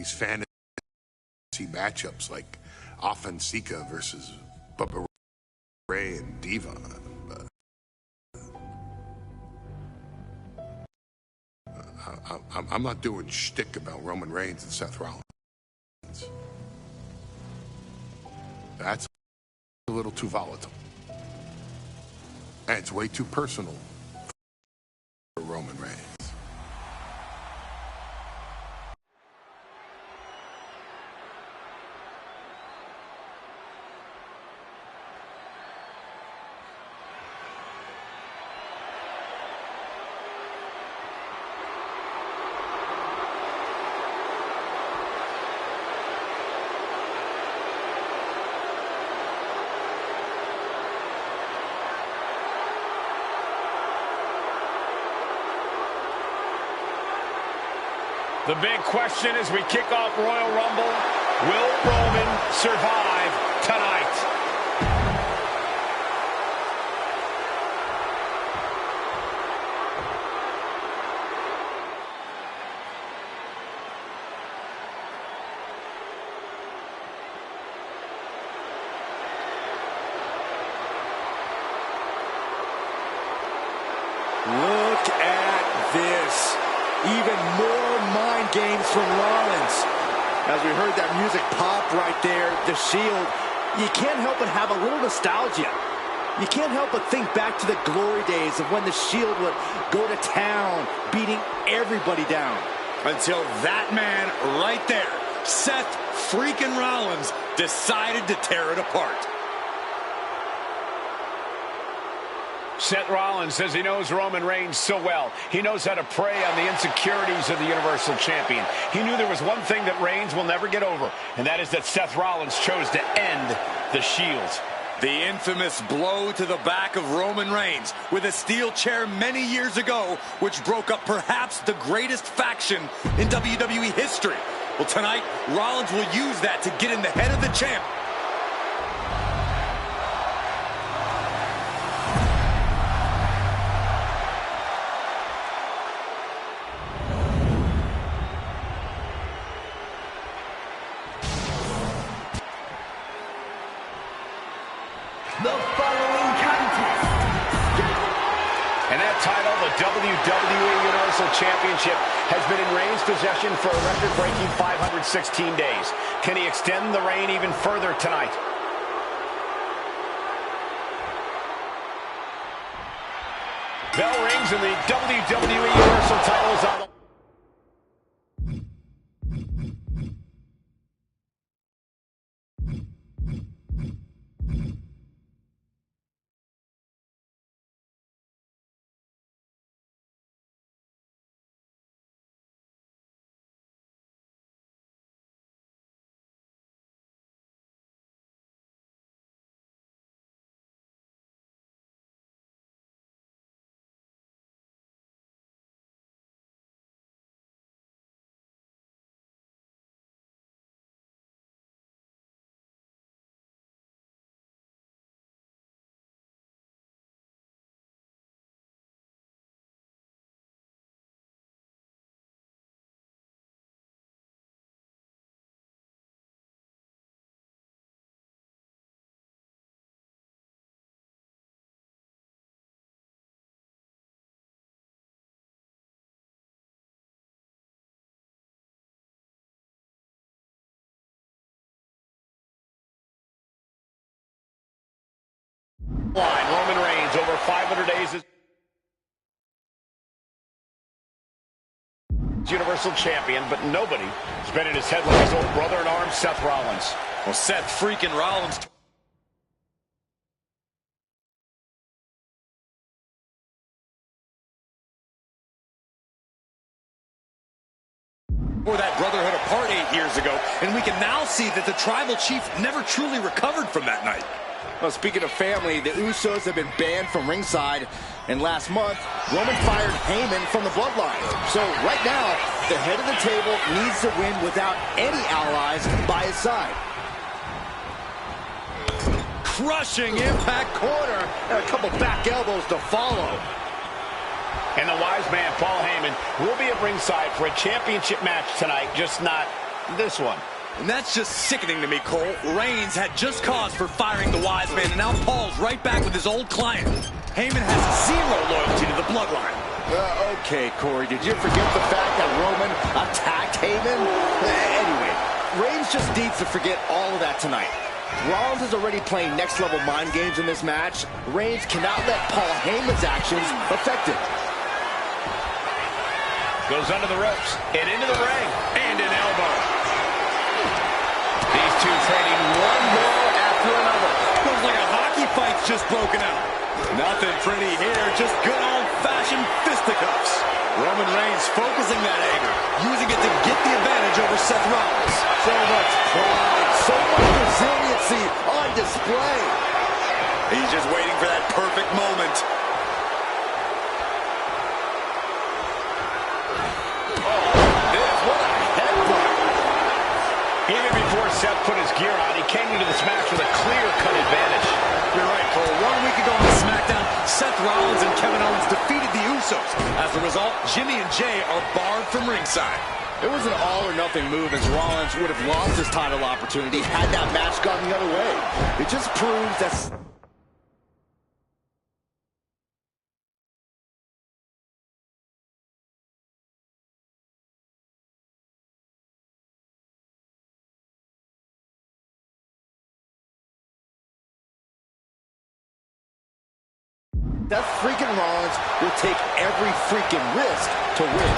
these fantasy matchups like Offensica versus Bubba Ray and Diva. I'm not doing shtick about Roman Reigns and Seth Rollins. That's a little too volatile. And it's way too personal for Roman Reigns. The big question as we kick off Royal Rumble, will Roman survive tonight? Look at this. Even more mind games from Rollins. As we heard that music pop right there, the Shield, you can't help but have a little nostalgia. You can't help but think back to the glory days of when the Shield would go to town, beating everybody down. Until that man right there, Seth freaking Rollins, decided to tear it apart. Seth Rollins says he knows Roman Reigns so well. He knows how to prey on the insecurities of the Universal Champion. He knew there was one thing that Reigns will never get over, and that is that Seth Rollins chose to end the Shield. The infamous blow to the back of Roman Reigns with a steel chair many years ago, which broke up perhaps the greatest faction in WWE history. Well, tonight, Rollins will use that to get in the head of the champ. The following contest. And that title, the WWE Universal Championship, has been in Reigns' possession for a record-breaking 516 days. Can he extend the reign even further tonight? Bell rings and the WWE Universal title is on the... Roman Reigns over 500 days as Universal Champion, but nobody has been in his head like his old brother-in-arms, Seth Rollins. Well, Seth freaking Rollins. Or that brotherhood apart 8 years ago, and we can now see that the tribal chief never truly recovered from that night. Well, speaking of family, the Usos have been banned from ringside, and last month, Roman fired Heyman from the bloodline. So right now, the head of the table needs to win without any allies by his side. Crushing impact corner, and a couple back elbows to follow. And the wise man, Paul Heyman, will be at ringside for a championship match tonight, just not this one. And that's just sickening to me, Cole. Reigns had just cause for firing the wise man, and now Paul's right back with his old client. Heyman has zero loyalty to the bloodline. Okay, Corey, did you forget the fact that Roman attacked Heyman? Anyway, Reigns just needs to forget all of that tonight. Rollins is already playing next-level mind games in this match. Reigns cannot let Paul Heyman's actions affect it. Goes under the ropes and into the ring. And an elbow. These two trading one blow after another. Looks like a hockey fight's just broken out. Nothing pretty here, just good old-fashioned fisticuffs. Roman Reigns focusing that anger, using it to get the advantage over Seth Rollins. So much pride, so much resiliency on display. He's just waiting for that perfect moment. Even before Seth put his gear on, he came into this match with a clear-cut advantage. You're right, Cole. 1 week ago on SmackDown, Seth Rollins and Kevin Owens defeated the Usos. As a result, Jimmy and Jay are barred from ringside. It was an all-or-nothing move, as Rollins would have lost his title opportunity had that match gone the other way. It just proves that... that freaking Rollins will take every freaking risk to win.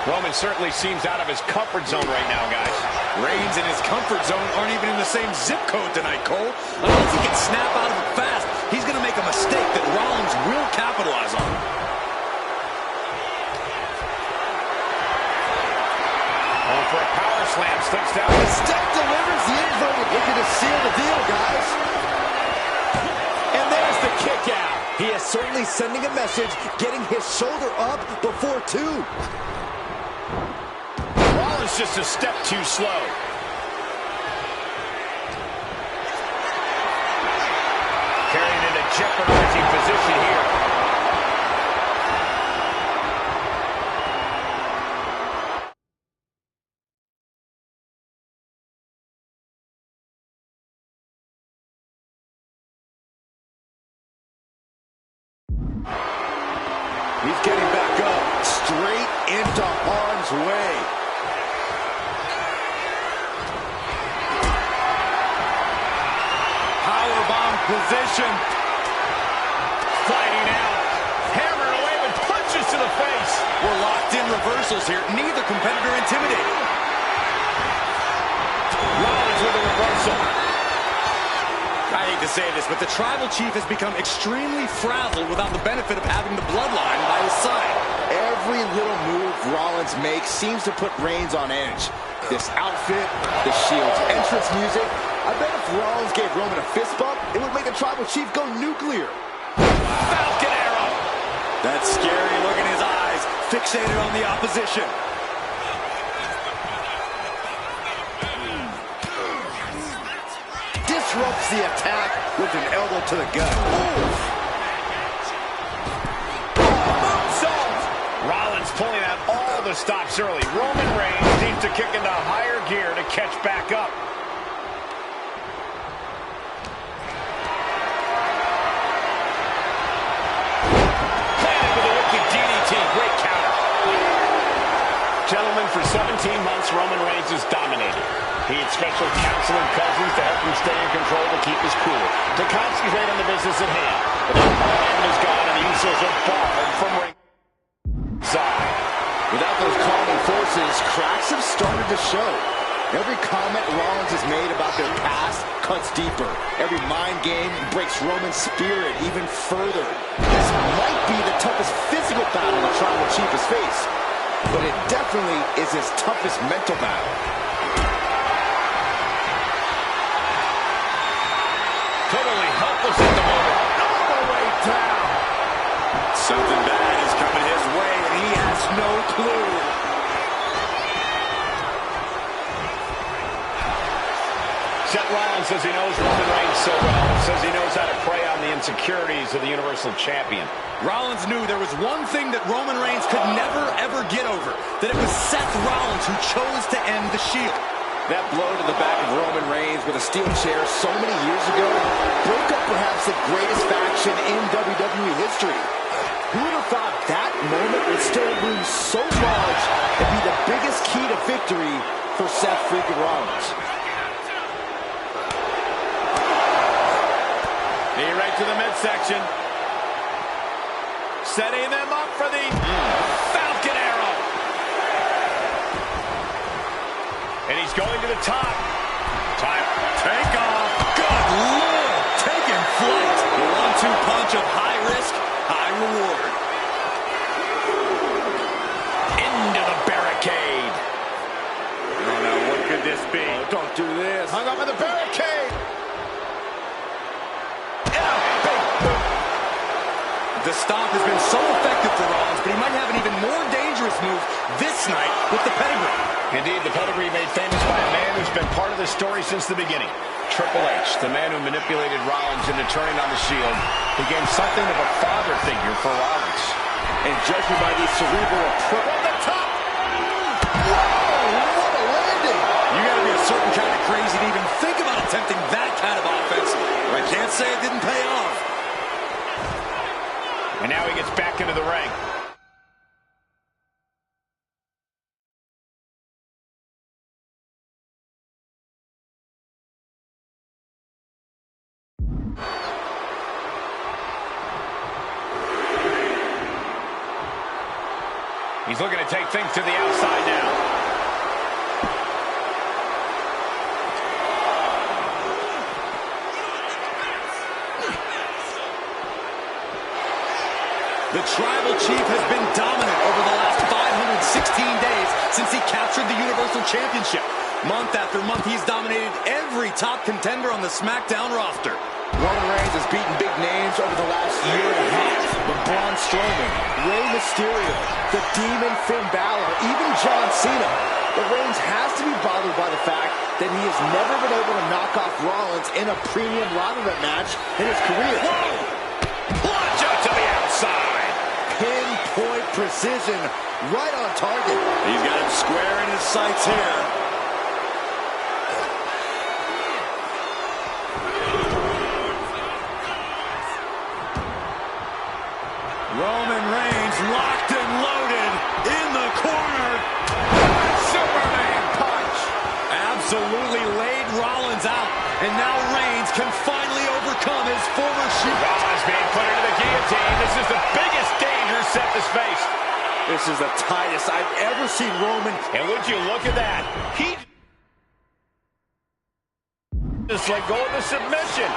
Roman certainly seems out of his comfort zone right now, guys. Reigns and his comfort zone aren't even in the same zip code tonight, Cole. Unless he can snap out of it fast, he's going to make a mistake that Rollins will capitalize on. Oh, for a power slam, slips down. The step delivers the inverted. Looking to seal the deal, guys. And there's the kick out. He is certainly sending a message, getting his shoulder up before two. Rollins just a step too slow. Carrying in a jeopardizing position here. He's getting back up, straight into harm's way. Powerbomb position. Fighting out. Hammering away with punches to the face. We're locked in reversals here. Neither competitor intimidated. Rollins with a reversal. I hate to say this, but the Tribal Chief has become extremely frazzled without the benefit of having the Bloodline by his side. Every little move Rollins makes seems to put Reigns on edge. This outfit, the Shield's entrance music. I bet if Rollins gave Roman a fist bump, it would make the Tribal Chief go nuclear. Falcon arrow. That scary look in his eyes, fixated on the opposition. Disrupts the attack with an elbow to the gut. Rollins pulling out all the stops early. Roman Reigns needs to kick into higher gear to catch back up. Planted with a wicked DDT. Great counter. Gentlemen, for 17 months, Roman Reigns has dominated. He had special counsel and cousins to help him stay in control to keep his cool, to concentrate on the business at hand. But now Paul Heyman is gone and the Usos are barred from ringside. Without those calming forces, cracks have started to show. Every comment Rollins has made about their past cuts deeper. Every mind game breaks Roman's spirit even further. This might be the toughest physical battle the Tribal Chief has faced, but it definitely is his toughest mental battle. Totally helpless at the moment. All the way down. Something bad is coming his way, and he has no clue. Seth Rollins says he knows Roman Reigns so well. Says he knows how to prey on the insecurities of the Universal Champion. Rollins knew there was one thing that Roman Reigns could never, ever get over. That it was Seth Rollins who chose to end the Shield. That blow to the back of Roman Reigns with a steel chair so many years ago broke up perhaps the greatest faction in WWE history. Who would have thought that moment would still loom so large and be the biggest key to victory for Seth freaking Rollins? Knee right to the midsection. Setting them up for the Falcon Arrow. And he's going to the top. Time. Take off. Good Lord. Taking flight. The 1-2 punch of high risk, high reward. Into the barricade. Oh, no. What could this be? Oh, don't do this. Hung up in the barricade. The stomp has been so effective for Rollins, but he might have an even more dangerous move this night with the pedigree. Indeed, the pedigree made famous by a man who's been part of this story since the beginning. Triple H, the man who manipulated Rollins into turning on the Shield, became something of a father figure for Rollins. And judging by the cerebral approach on the top. Whoa, what a landing. You got to be a certain kind of crazy to even think about attempting that kind of offense. But I can't say it didn't pay off. And now he gets back into the ring. He's looking to take things to the outside now. The Tribal Chief has been dominant over the last 516 days since he captured the Universal Championship. Month after month, he's dominated every top contender on the SmackDown roster. Roman Reigns has beaten big names over the last year and a half. With Braun Strowman, Rey Mysterio, the Demon Finn Balor, even John Cena. But Reigns has to be bothered by the fact that he has never been able to knock off Rollins in a premium ladder match in his career. Whoa! Plunge out to the outside. Pinpoint precision, right on target. He's got him square in his sights here. Roman Reigns locked and loaded in the corner. Superman punch. Absolutely laid Rollins out. And now Reigns can finally overcome his former Shield. Rollins being put into the guillotine. This is the biggest danger Seth has faced. This is the tightest I've ever seen Roman. And would you look at that? He just let go of the submission.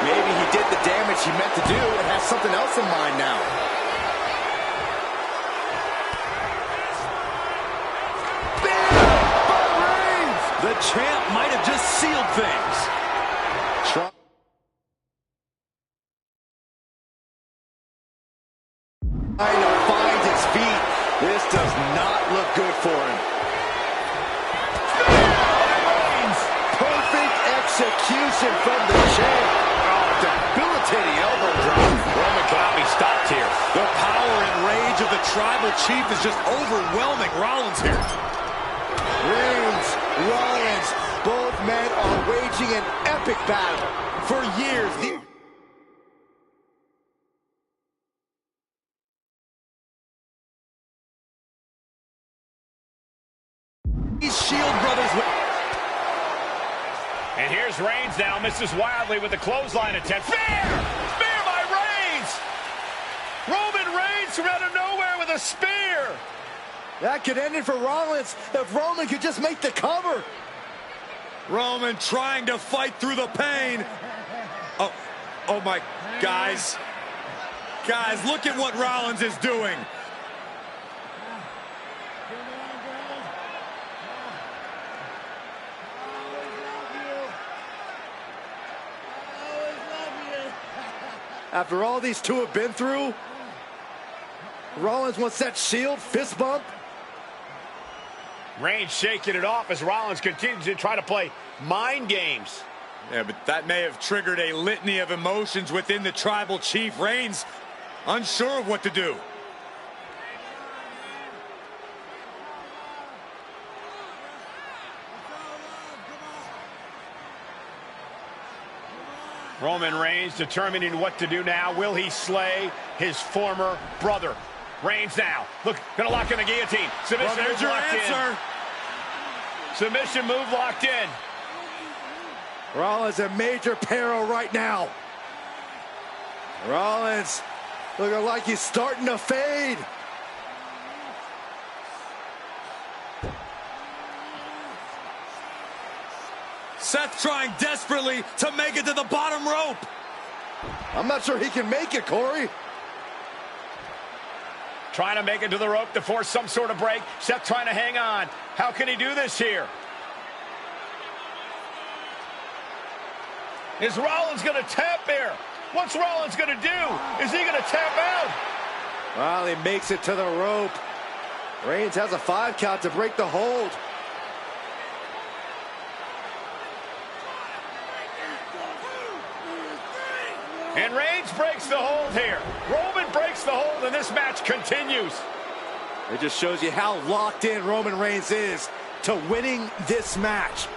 Maybe he did the damage he meant to do and has something else in mind now. The champ might have just sealed things. Trying to find his feet. This does not look good for him. Perfect execution from the champ. Oh, debilitating elbow drop. Roman cannot be stopped here. The power and rage of the Tribal Chief is just overwhelming Rollins here. Reigns, Rollins, both men are waging an epic battle. For years, these Shield brothers. And here's Reigns now, misses wildly with the clothesline attempt. Spear! Spear by Reigns! Roman Reigns from out of nowhere with a spear! that could end it for Rollins if Roman could just make the cover. Roman trying to fight through the pain. Oh my, guys. Guys, look at what Rollins is doing. After all these two have been through, Rollins wants that Shield fist bump. Reigns shaking it off as Rollins continues to try to play mind games. Yeah, but that may have triggered a litany of emotions within the tribal chief. Reigns unsure of what to do. Roman Reigns determining what to do now. Will he slay his former brother? Reigns now. Look, gonna lock in the guillotine. Submission Well, move there's your locked answer. in. Submission move locked in. Rollins in major peril right now. Rollins looking like he's starting to fade. Seth trying desperately to make it to the bottom rope. I'm not sure he can make it, Corey. Trying to make it to the rope to force some sort of break. Seth trying to hang on. How can he do this here? Is Rollins going to tap here? What's Rollins going to do? Is he going to tap out? Well, he makes it to the rope. Reigns has a 5 count to break the hold. And Reigns breaks the hold here. Roman breaks the hold, and this match continues. It just shows you how locked in Roman Reigns is to winning this match.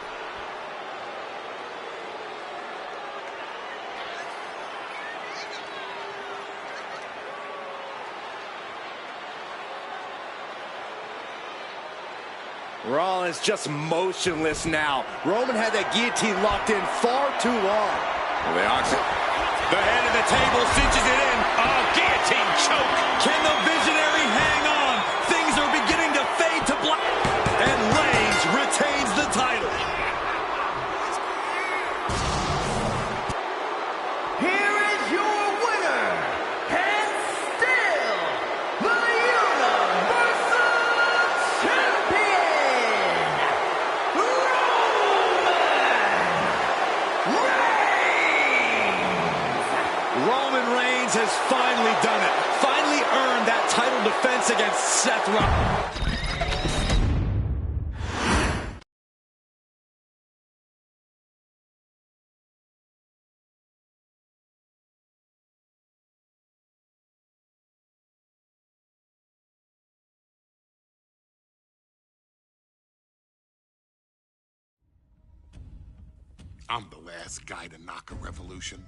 Rollins just motionless now. Roman had that guillotine locked in far too long. The head of the table cinches it in. Oh, guillotine choke. Can the visionary hang on? Things are beginning to fade to black. And Reigns retains the title. Here is your winner, and still the Universal Champion, Roman Reigns has finally done it. Finally earned that title defense against Seth Rollins. I'm the last guy to knock a revolution.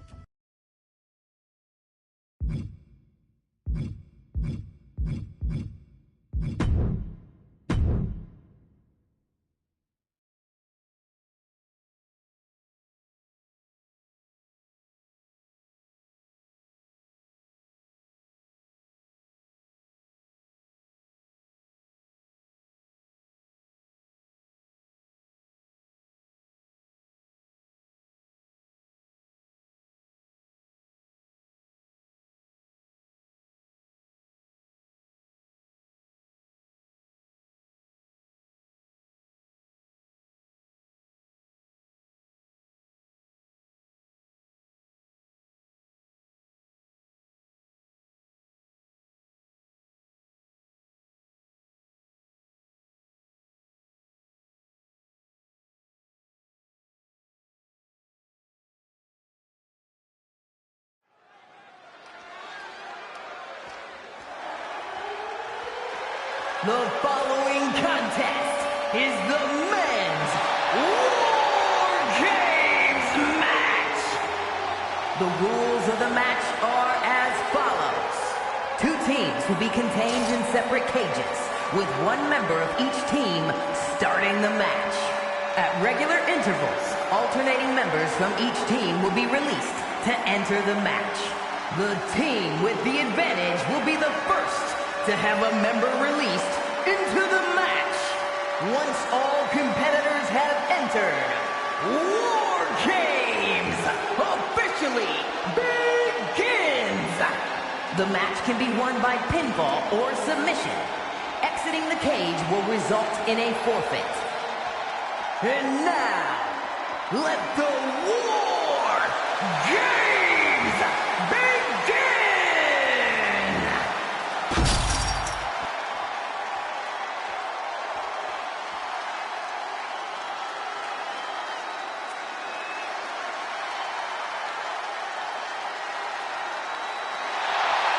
The following contest is the men's War Games match. The rules of the match are as follows. 2 teams will be contained in separate cages, with 1 member of each team starting the match. At regular intervals, alternating members from each team will be released to enter the match. The team with the advantage will be the first to have a member released into the match. Once all competitors have entered, War Games officially begins. The match can be won by pinfall or submission. Exiting the cage will result in a forfeit. And now, let the War Games begin!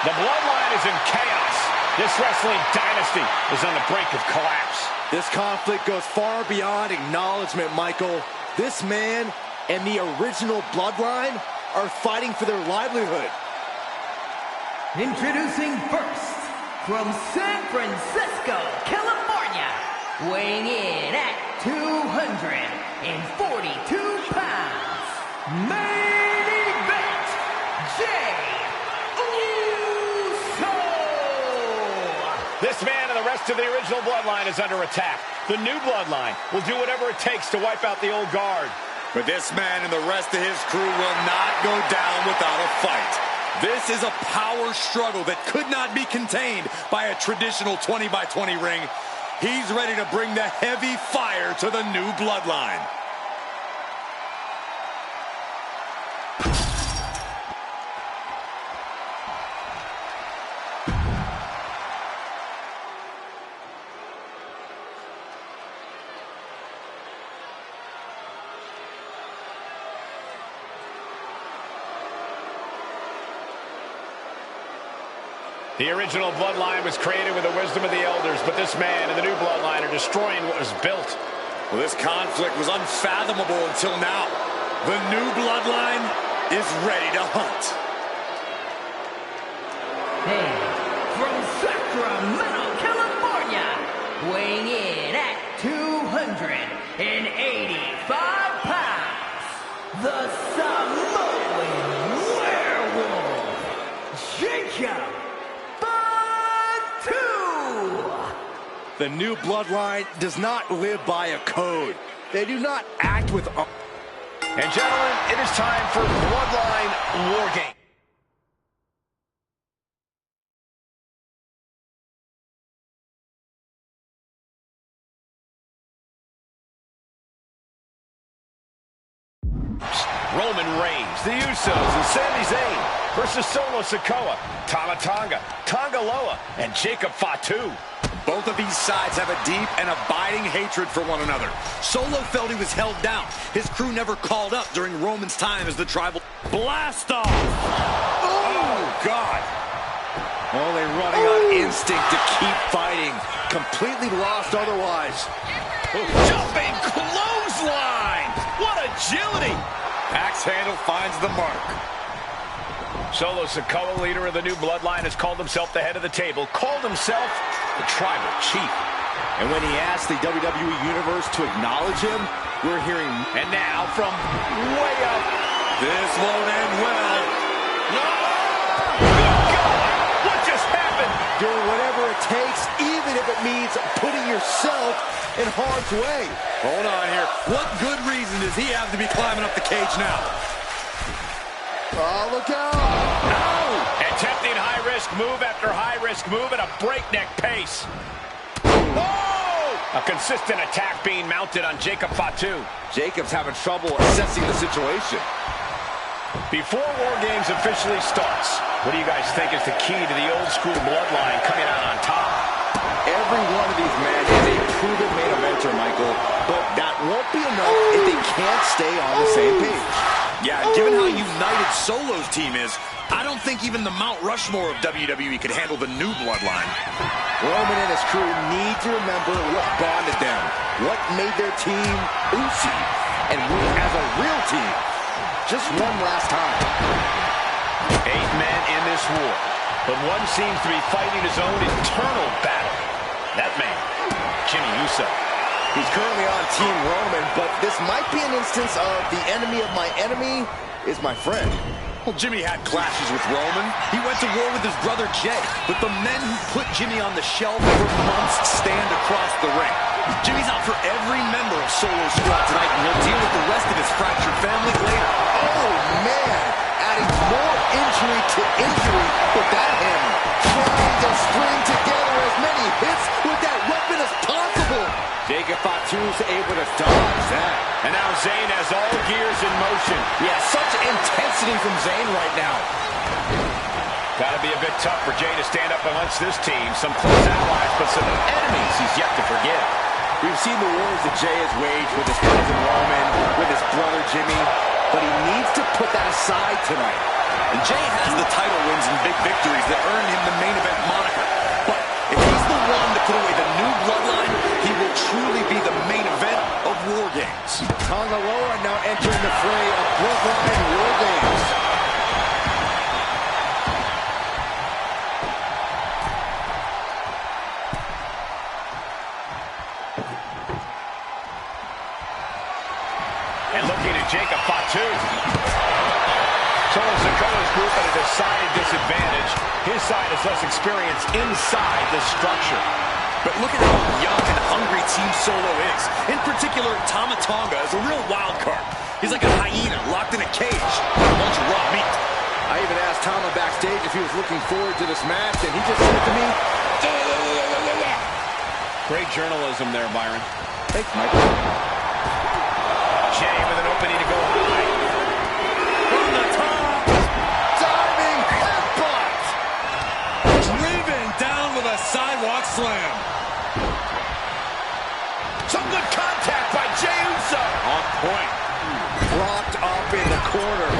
The bloodline is in chaos. This wrestling dynasty is on the brink of collapse. This conflict goes far beyond acknowledgement, Michael. This man and the original bloodline are fighting for their livelihood. Introducing first, from San Francisco, California, weighing in at 242 pounds, main event, Jey Uso! This man and the rest of the original bloodline is under attack. The new bloodline will do whatever it takes to wipe out the old guard. But this man and the rest of his crew will not go down without a fight. This is a power struggle that could not be contained by a traditional 20-by-20 ring. He's ready to bring the heavy fire to the new bloodline. The original bloodline was created with the wisdom of the elders, but this man and the new bloodline are destroying what was built. Well, this conflict was unfathomable until now. The new bloodline is ready to hunt. And from Sacramento, California, weighing in at 285 pounds, the Samoan werewolf, Jacob Fatu! The new bloodline does not live by a code. They do not act with... And gentlemen, it is time for Bloodline War Game. Roman Reigns, the Usos, and Sami Zayn versus Solo Sikoa, Tama Tonga, Tonga Loa, and Jacob Fatu. Both of these sides have a deep and abiding hatred for one another. Solo felt he was held down. His crew never called up during Roman's time as the tribal blast off. Oh, God. Only running on instinct to keep fighting. Completely lost otherwise. Jumping clothesline! What agility! Axe handle finds the mark. Solo Sikoa, leader of the new bloodline, has called himself the head of the table, called himself the tribal chief. And when he asked the WWE Universe to acknowledge him, we're hearing... And now from way up. This won't end well. No! Good God! What just happened? Doing whatever it takes, even if it means putting yourself in harm's way. Hold on here. What good reason does he have to be climbing up the cage now? Oh, look out! No! Attempting high-risk move after high-risk move at a breakneck pace. Oh! A consistent attack being mounted on Jacob Fatu. Jacob's having trouble assessing the situation. Before War Games officially starts, what do you guys think is the key to the old-school bloodline coming out on top? Every one of these men is a proven main eventer, Michael, but that won't be enough if they can't stay on the same page. Yeah, given how united Solo's team is, I don't think even the Mount Rushmore of WWE could handle the new bloodline. Roman and his crew need to remember what bonded them, what made their team Usi, and win as a real team. Just one last time. 8 men in this war, but one seems to be fighting his own internal battle. That man, Jimmy Uso. He's currently on Team Roman, but this might be an instance of the enemy of my enemy is my friend. Well, Jimmy had clashes with Roman. He went to war with his brother Jey, but the men who put Jimmy on the shelf for months stand across the ring. Jimmy's out for every member of Solo's squad tonight, and he'll deal with the rest of his fractured family later. Oh, man! Adding more injury to injury with that hammer. Trying to string together as many hits with that weapon as possible. Jacob Fatu's able to dodge that. And now Zayn has all gears in motion. Yeah, such intensity from Zayn right now. Gotta be a bit tough for Jey to stand up amongst this team. Some close allies, but some enemies he's yet to forgive. We've seen the wars that Jey has waged with his cousin Roman, with his brother Jimmy, but he needs to put that aside tonight. And Jay has the title wins and big victories that earned him the main event moniker. But if he's the one to put away the new bloodline, he will truly be the main event of War Games. Tonga Loa now entering the fray of Bloodline War Games. And looking at Jacob Fatu. Solo Sikoa's group at a decided disadvantage. His side is less experienced inside the structure. But look at how young and hungry Team Solo is. In particular, Tama Tonga is a real wild card. He's like a hyena locked in a cage with a bunch of raw meat. I even asked Tama backstage if he was looking forward to this match, and he just said to me, yeah. Great journalism there, Byron. Thanks, Michael. Jay with an opening to go high. From the top, Diving headbutt. driven down with a sidewalk slam. Some good contact by Jey Uso. On point. Propped up in the corner.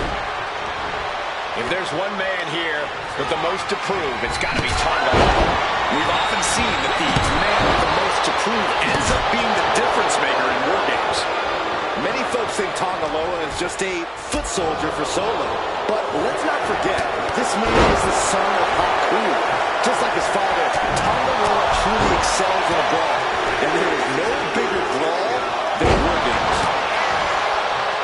If there's one man here with the most to prove, it's got to be Tonga Loa. We've often seen that the man with the most to prove ends up being the difference maker in War Games. Many folks think Tonga Loa is just a foot soldier for Solo. But let's not forget, this man is the son of Haku. Just like his father, Tonga Loa truly excels in a brawl. And there is no bigger brawl than War Games.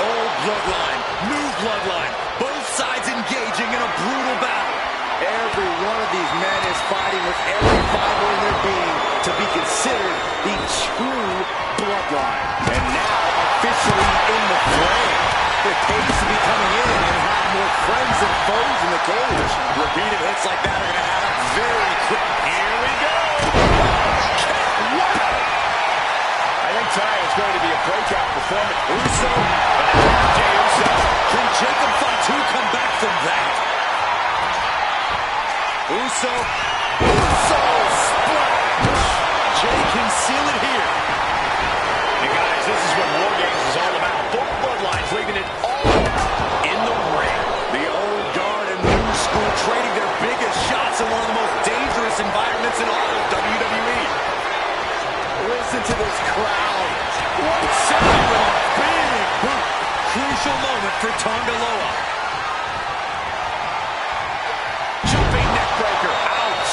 Old bloodline, new bloodline, both sides engaging in a brutal battle. Every one of these men is fighting with every fiber in their being to be considered the true bloodline. And now, officially in the fray, it pays to be coming in and have more friends than foes in the cage. Repeated hits like that are going to add up very quick. Here we go. Wow. I think tonight is going to be a breakout performance. Uso, Jey Uso. can Jacob Fatu come back from that? Uso splash. Jay can seal it here. And guys, this is what War Games is all about. Both bloodlines leaving it all in the ring. The old guard and new school trading their biggest shots in one of the most dangerous environments in all of WWE. Listen to this crowd. Second with a big boot. Crucial moment for Tonga Loa. Jumping neck breaker. Ouch.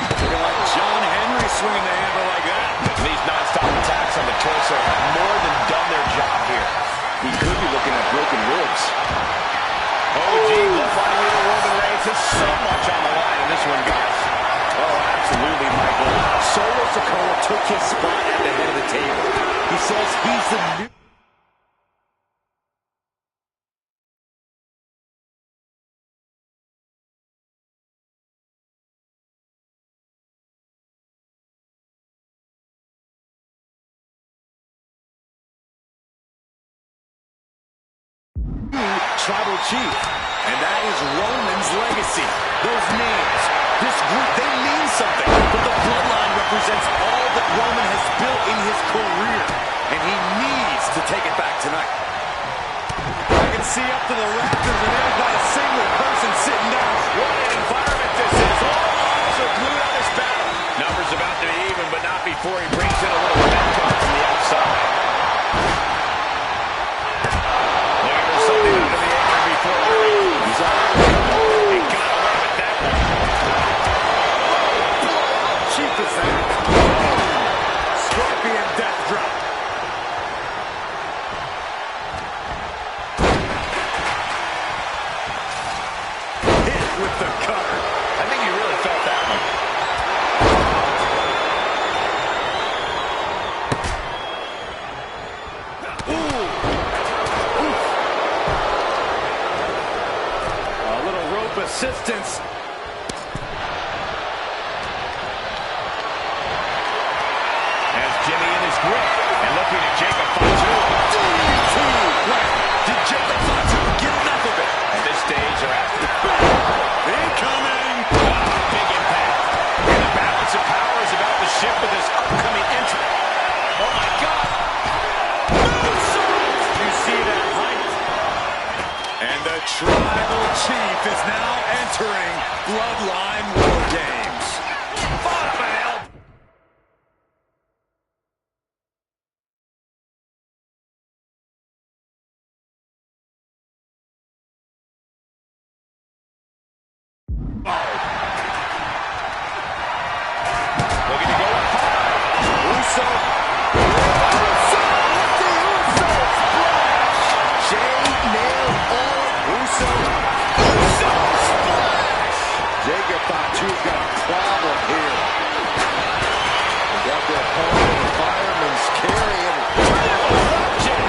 Looking like John Henry swinging the hammer like that. These non-stop attacks on the torso have more than done their job here. He could be looking at broken ribs. OG bloodline leader Roman Reigns has so much on the line in this one, guys. Oh, absolutely, Michael. Solo Sikoa took his spot at the head of the table. He says he's the new... Tribal Chief. And that is Roman's legacy. Those names, this group, they mean something. But the bloodline represents all that Roman has built in his career. And he needs to take it back tonight. I can see up to the rafters and there's not a single person sitting down. What an environment this is. All eyes are glued on this battle. Numbers about to be even, but not before he brings in a little mentor from the outside. Looking for something under the apron before he's out. He got away with that one. Chief is that. Scorpion death drop. Hit with the cutter. I think he really felt that one. A little rope assistance. As Jimmy in his grip and looking at Jacob Fatu. Did Jacob Fatu get enough of it? At this stage, they're after the Incoming! big impact. And the balance of power is about to shift with this upcoming entrant. Oh my God! You see that height? And the The Tribal Chief is now entering Bloodline War Games. Bottom and elbow. Looking to go up high. Uso. Jay nailed all Uso. Uso splash. Jacob thought you've got a problem here. Got their opponent in the fireman's carry and Jay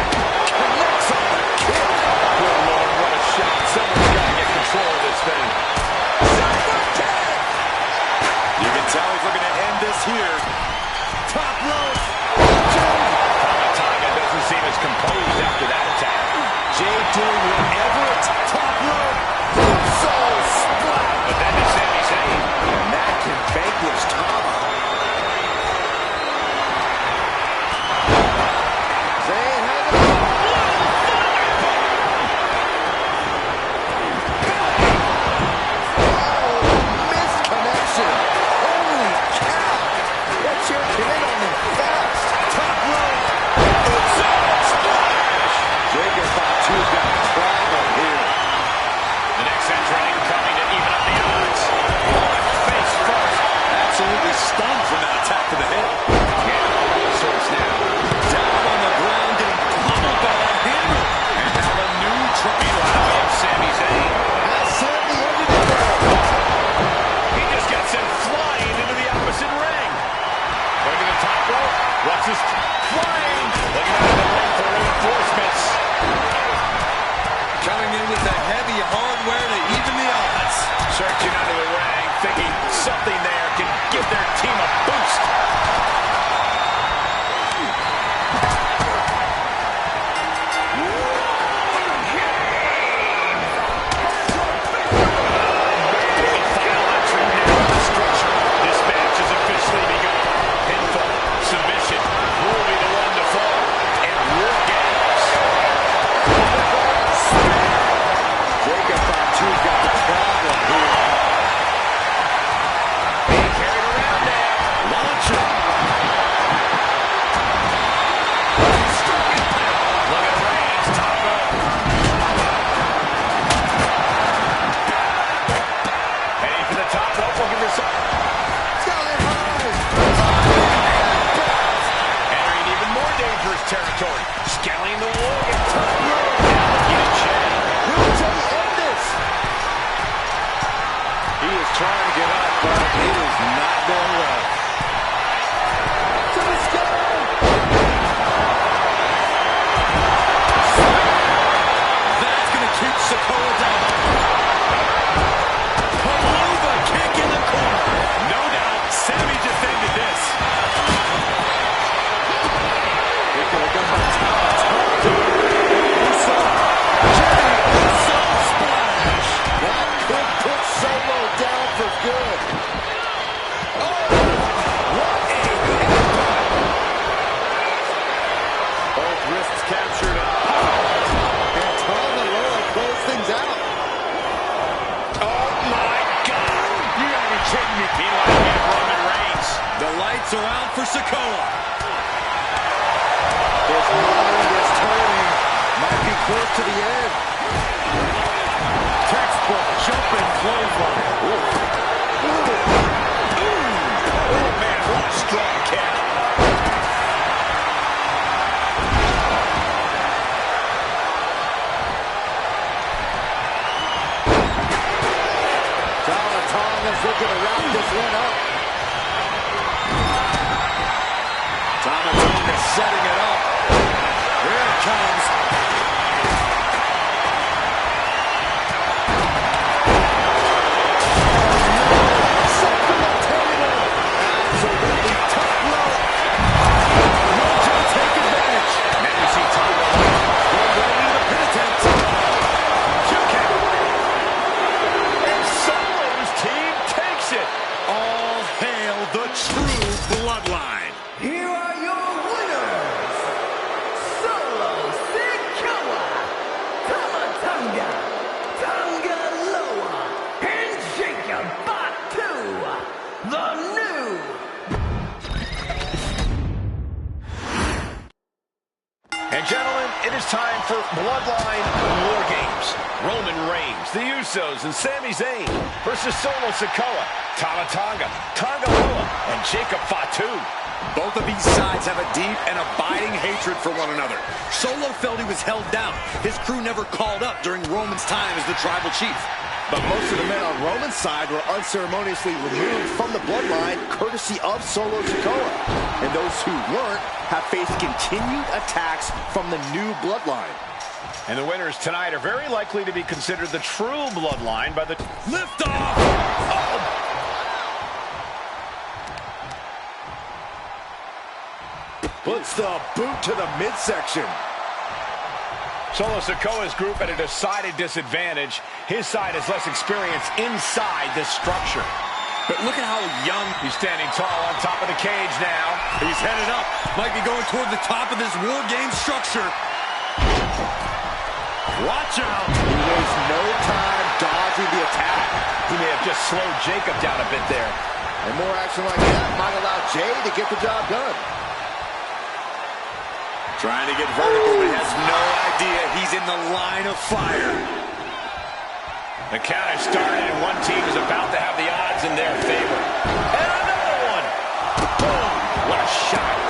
connects on the kick. Good Lord, what a shot. Someone's got to get control of this thing. You can tell he's looking to end this here. Top rope. Tama doesn't seem as composed after that attack. Jay doing whatever it's top rope. Uso splash. But then to Sami Zayn. And that can vanquish Tama. Zayn has it. Oh, missed connection. Holy cow. That chair came in on him fast. Top rope. Uso splash. Jacob thought you've got a problem here. The next entrant incoming to even up the odds. Face first. Absolutely stunned from that attack to the head. Yeah, all sorts now. Down on the ground, getting pummeled by that hammer. And now the new triangle of Sami Zayn. Has Sami ended it there. He just got sent flying into the opposite ring. Going to the top rope. What's his flying? Looking out of the ring for reinforcements. Coming in with the heavy hardware to even the odds. Searching under the ring, thinking something there can give their team a boost. Final entrant now in the structure. This match has officially begun. Pinfall, submission, who will be the one to fall? And War Games. Jacob thought you've got a problem here. Being carried around now. Launcher. Look at Reigns, top rope. Heading for the top rope, looking for some. Sky high. Entering even more dangerous territory. Scaling the wall, get top rope. Now looking at Jay. Will Jay end this? He is trying to get up, but it is not going well. To the sky. That's going to keep Sikoa down. Palova kick in the corner. No doubt, Sami just ended this. It could have gone by Tama. Uso. Jay Uso splash. That could put Solo down for good. Oh, what a headbutt. Both wrists captured up. And Tama Loa closed things out. Oh my God! You gotta be kidding me. Meanwhile, we have Roman Reigns. The lights are out for Sikoa. His mind is turning. Might be close to the end. Textbook jumping clothesline. Oh man, what a strong kick. Tama Tonga's looking to wrap this one up. Tama Tonga setting it up. Here it comes. Absolutely top rope. Will Jay take advantage? Now you see Tama Going right into the pin attempt. and Solo's team takes it. All hail the true bloodline. Here are your winners, And gentlemen, it is time for Bloodline War Games. Roman Reigns, the Usos, and Sami Zayn versus Solo Sikoa, Tama Tonga, Tonga Loa, and Jacob Fatu. Both of these sides have a deep and abiding hatred for one another. Solo felt he was held down. His crew never called up during Roman's time as the tribal chief. But most of the men on Roman's side were unceremoniously removed from the bloodline courtesy of Solo Sikoa. And those who weren't have faced continued attacks from the new bloodline. And the winners tonight are very likely to be considered the true bloodline by the Liftoff! Puts the boot to the midsection. Solo Sikoa's group at a decided disadvantage. His side has less experience inside this structure. But look at how young. He's standing tall on top of the cage now. He's headed up. Might be going toward the top of this War Game structure. Watch out. He wastes no time dodging the attack. He may have just slowed Jacob down a bit there. And more action like that might allow Jay to get the job done. Trying to get vertical, but has no idea he's in the line of fire. The count has started, and one team is about to have the odds in their favor. And another one! Boom! What a shot!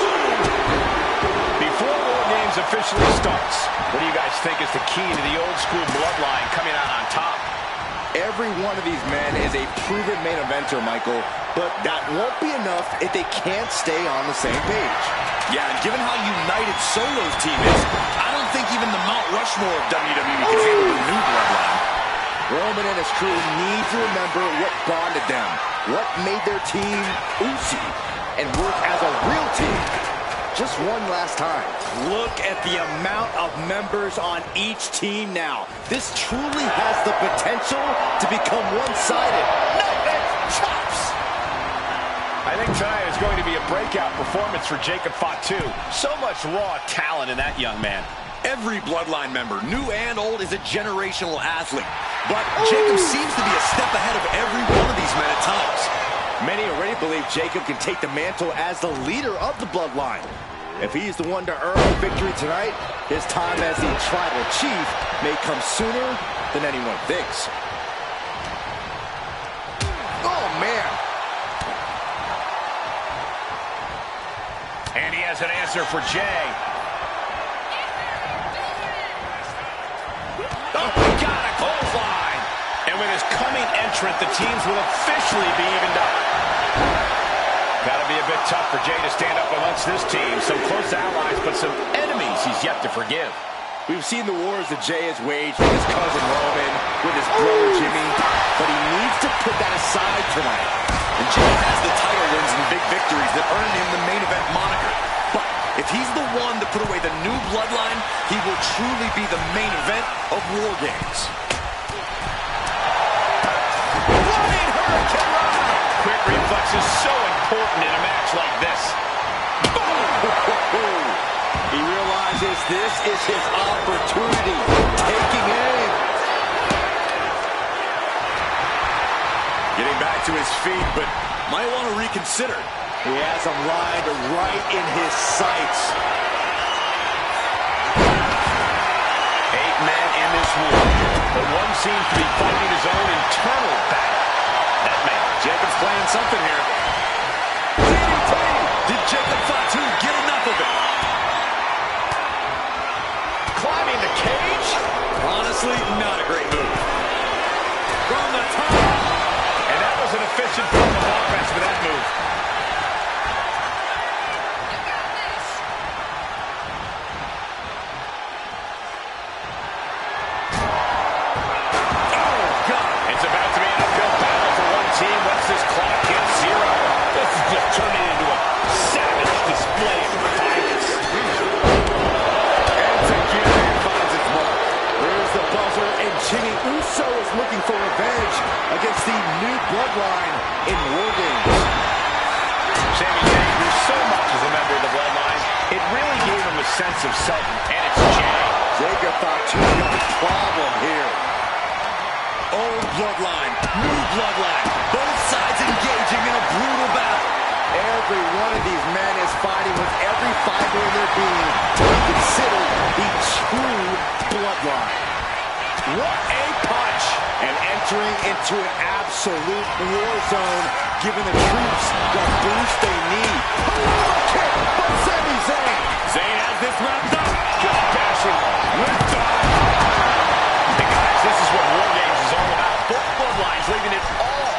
Before War Games officially starts, what do you guys think is the key to the old-school bloodline coming out on top? Every one of these men is a proven main eventer, Michael, but that won't be enough if they can't stay on the same page. Yeah, and given how united Solo's team is, I don't think even the Mount Rushmore of WWE can handle the new bloodline. Roman and his crew need to remember what bonded them, what made their team Uzi, and work as a real team. Just one last time. Look at the amount of members on each team now. This truly has the potential to become one-sided. Chops! I think tonight is going to be a breakout performance for Jacob Fatu. So much raw talent in that young man. Every bloodline member, new and old, is a generational athlete. But Jacob seems to be a step ahead of every one of these men at times. Many already believe Jacob can take the mantle as the leader of the bloodline. If he's the one to earn the victory tonight, his time as the tribal chief may come sooner than anyone thinks. Oh, man. And he has an answer for Jay. Oh, he got a clothesline. And with his coming entrant, the teams will officially be evened up. Gotta be a bit tough for Jay to stand up amongst this team. Some close allies, but some enemies he's yet to forgive. We've seen the wars that Jay has waged with his cousin Roman, with his brother Jimmy, but he needs to put that aside tonight. And Jay has the title wins and big victories that earned him the main event moniker. But if he's the one to put away the new bloodline, he will truly be the main event of War Games. Running Hurricane Rana! Quick reflex is so important in a match like this. Boom! He realizes this is his opportunity. Taking aim. Getting back to his feet, but might want to reconsider. He has him lined right in his sights. 8 men in this war, but one seems to be fighting his own internal battle. That man, Jacob's playing something here. Did Jacob Fatu get enough of it? climbing the cage. Honestly, not a great move. From the top. And that was an efficient form of offense for that move. It's about to be an uphill battle for one team once this clock hits 0. This is just turning into a savage display of violence. Execution finds its mark. There's the buzzer, and Jimmy Uso is looking for revenge against the new bloodline in War Games. Sami Zayn grew so much as a member of the bloodline, it really gave him a sense of self, and it's Jay. Jacob Fatu got a problem here. Old bloodline, new bloodline, both sides engaging in a brutal battle. Every one of these men is fighting with every fiber in their being to be considered the true bloodline. What a punch! And entering into an absolute war zone, giving the troops the boost they need. Oh, kick by Sami Zayn. Zayn has this wrapped up. Good dashing liftoff. Hey guys, this is what War Games is all about. Both bloodlines leaving it all.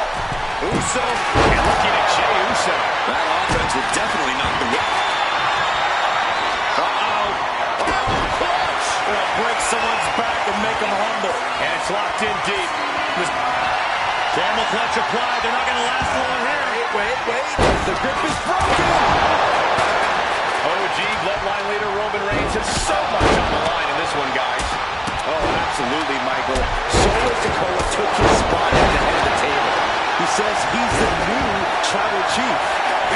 Uso and looking at Jey Uso. That offense will definitely knock the wind. Break someone's back and make them humble. And it's locked in deep. Camel clutch applied. They're not going to last long here. Wait. The grip is broken. OG bloodline leader Roman Reigns has so much on the line in this one, guys. Oh, absolutely, Michael. Solo Sikoa took his spot at the head of the table. He says he's the new tribal chief.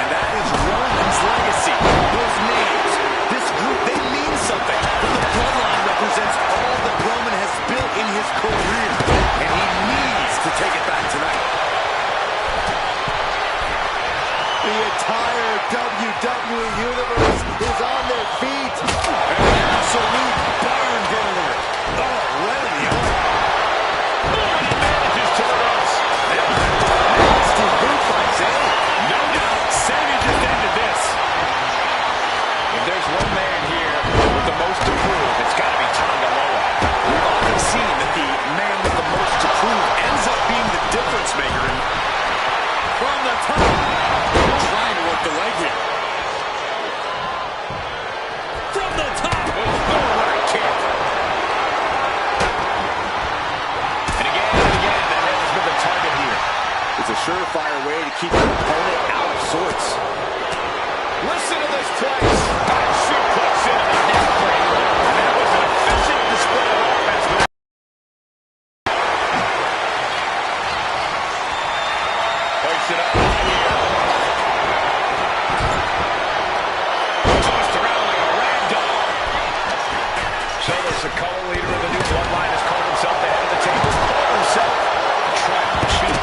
And that is Roman's legacy. Those names, this group, they mean something. But the bloodline represents all that Roman has built in his career. And he needs to take it back tonight. The entire WWE Universe is on their feet. An absolute barn burner. Already. Manages to reverse. Nasty boot by Zayn. No doubt, Sami just ended this. If there's one man here with the most to prove, it's got to be Tonga Loa. We've often seen that the man with the most to prove ends up being the difference maker. And from the top, trying to work the leg here. From the top. What a kick. And again, the head has been the target here. It's a surefire way to keep your opponent out of sorts. Listen to this place. That suplex into the neck breaker. And that was an efficient display of offense. Hoists it up high here. Tossed around like a rag doll. Solo Sikoa, leader of the new bloodline, has called himself the head of the table. Called himself a tribal chief.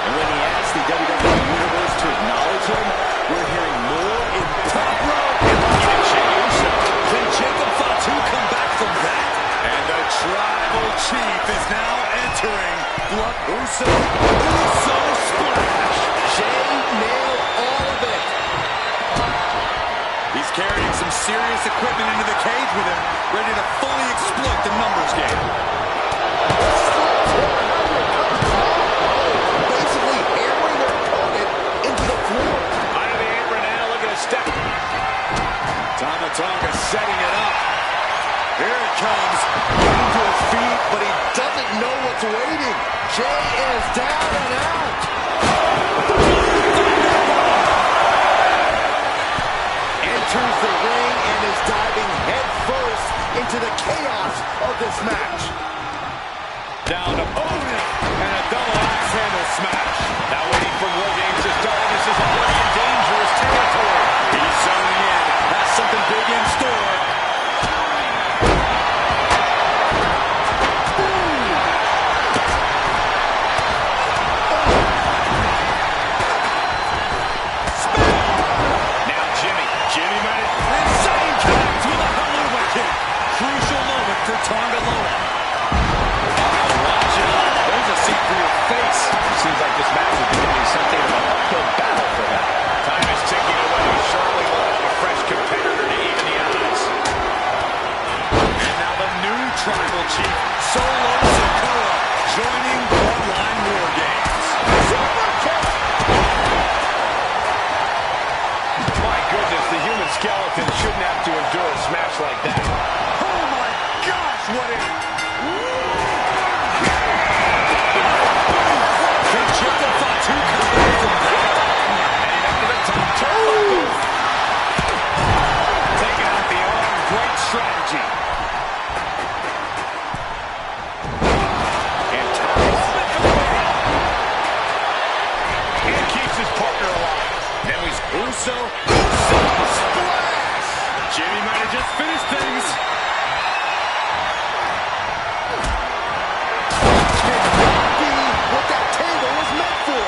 And when he asked the WWE Universe to acknowledge him, we're hearing more in top row. And looking at Jey Uso. Can Jacob Fatu come back from that? And the tribal chief is now entering. Blood Uso splash. Jey nailed all of it. He's carrying some serious equipment into the cage with him, ready to fully exploit the numbers game. Basically hammering their opponent into the floor. Under the apron now, look at a step. Tama Tonga setting it up. Here it comes. Getting to his feet, but he doesn't know what's waiting. Jey is down and out. Enters the ring and is diving head first into the chaos of this match. Down to Odin and a double axe handle smash. Now waiting for War Games to start. This is already in dangerous territory. He's zoning in. Has something big in store. Now Jimmy made it. Insane connect with a Helluva Kick. Crucial moment for Tonga Loa. Watch it. There's a seat for your face. It seems like this match is becoming something of an uphill battle for him. Time is ticking away. Surely we'll have a fresh competitor to even the odds. And now the new tribal chief, Solo Sikoa, joining Bloodline War Games. My goodness, the human skeleton shouldn't have to endure a smash like that. Oh my gosh, what a... Can Jacob Fatu come back from that? Heading up to the top turnbuckle. Taking out the arm, great strategy. And turns. And keeps his partner alive. Then we Uso splash! Jimmy might have just finished things. Cannot be what that table was meant for.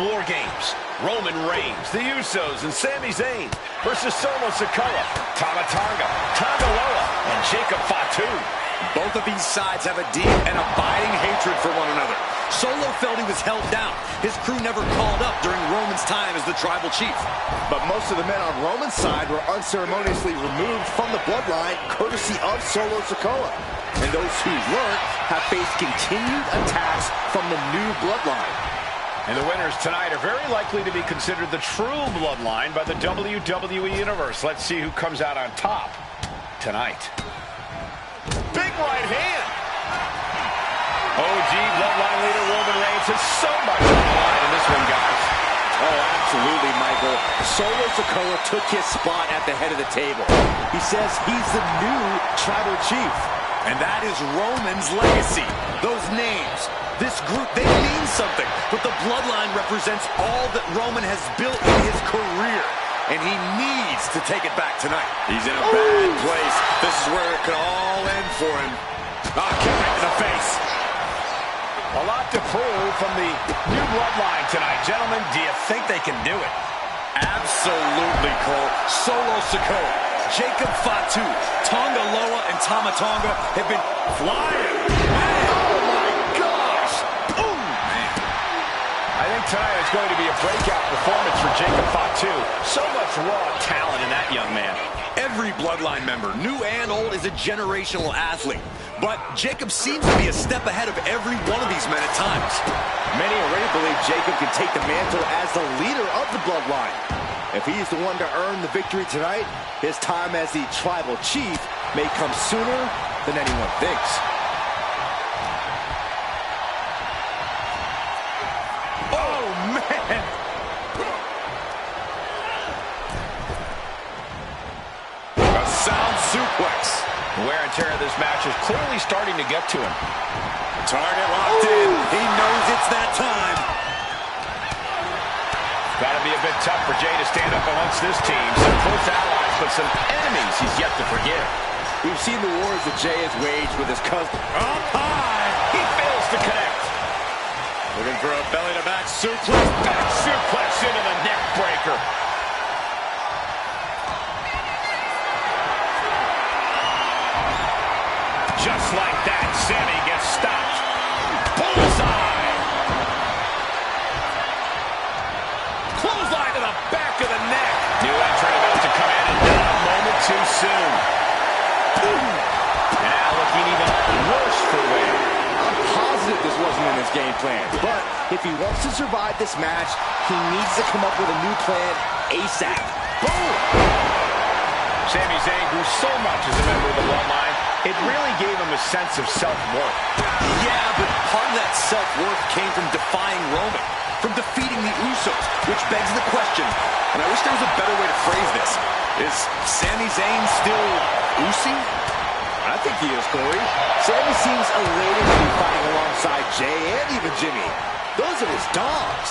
War Games. Roman Reigns, the Usos, and Sami Zayn versus Solo Sikoa, Tama Tonga, Tonga Loa, and Jacob Fatu. Both of these sides have a deep and abiding hatred for one another. Solo felt he was held down. His crew never called up during Roman's time as the tribal chief. But most of the men on Roman's side were unceremoniously removed from the bloodline, courtesy of Solo Sikoa. And those who weren't have faced continued attacks from the new bloodline. And the winners tonight are very likely to be considered the true bloodline by the WWE Universe. Let's see who comes out on top tonight. Big right hand. OG bloodline leader Roman Reigns has so much on the line in this one, guys. Oh, absolutely, Michael. Solo Sikoa took his spot at the head of the table. He says he's the new tribal chief. And that is Roman's legacy. Those names, this group, they mean something. But the bloodline represents all that Roman has built in his career. And he needs to take it back tonight. He's in a bad place. This is where it could all end for him. Ah, kick right to the face. A lot to prove from the new bloodline tonight. Gentlemen, do you think they can do it? Absolutely, Cole. Solo Sikoa, Jacob Fatu, Tonga Loa, and Tama Tonga have been flying. Oh, my gosh. Boom. Man. I think tonight is going to be a breakout performance for Jacob Fatu. So much raw talent in that young man. Every bloodline member, new and old, is a generational athlete. But Jacob seems to be a step ahead of every one of these men at times. Many already believe Jacob can take the mantle as the leader of the bloodline. If he's the one to earn the victory tonight, his time as the tribal chief may come sooner than anyone thinks. Oh, man! A sound suplex. The wear and tear of this match is clearly starting to get to him. Target locked in. He knows it's that time. Got to be a bit tough for Jay to stand up amongst this team. Some close allies, but some enemies he's yet to forgive. We've seen the wars that Jay has waged with his cousin. Up high. He fails to connect. Looking for a belly-to-back suplex. Back suplex into the neck breaker. Just like that, Sami gets stopped. Bullseye! Clothesline to the back of the neck. New entrant about to come in, and not a moment too soon. Now looking even worse for Wade. I'm positive this wasn't in his game plan, but if he wants to survive this match, he needs to come up with a new plan ASAP. Boom! Sami Zayn grew so much as a member of the bloodline, it really gave him a sense of self-worth. Yeah, but part of that self-worth came from defying Roman, from defeating the Usos, which begs the question, and I wish there was a better way to phrase this. Is Sami Zayn still Usi? I think he is, Corey. Sami seems elated to be fighting alongside Jay and even Jimmy. Those are his dogs.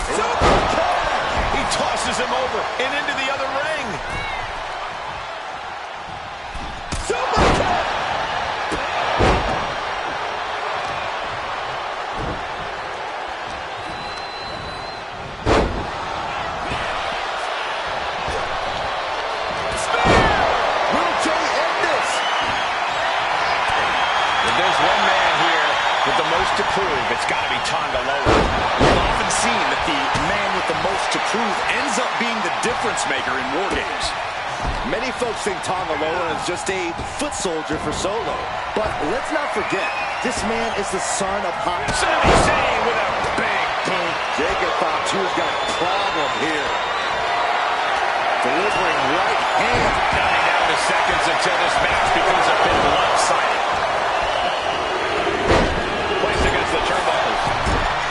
He tosses him over and into the other ring. To prove, it's got to be Tonga Loa. We've often seen that the man with the most to prove ends up being the difference maker in War Games. Many folks think Tonga Loa is just a foot soldier for Solo. But let's not forget, this man is the son of Hot. Sami Zayn with a big boot. Jacob Fatu's got a problem here. Delivering right hand. Counting down to seconds until this match becomes a bit lopsided. Against the turnbuckles.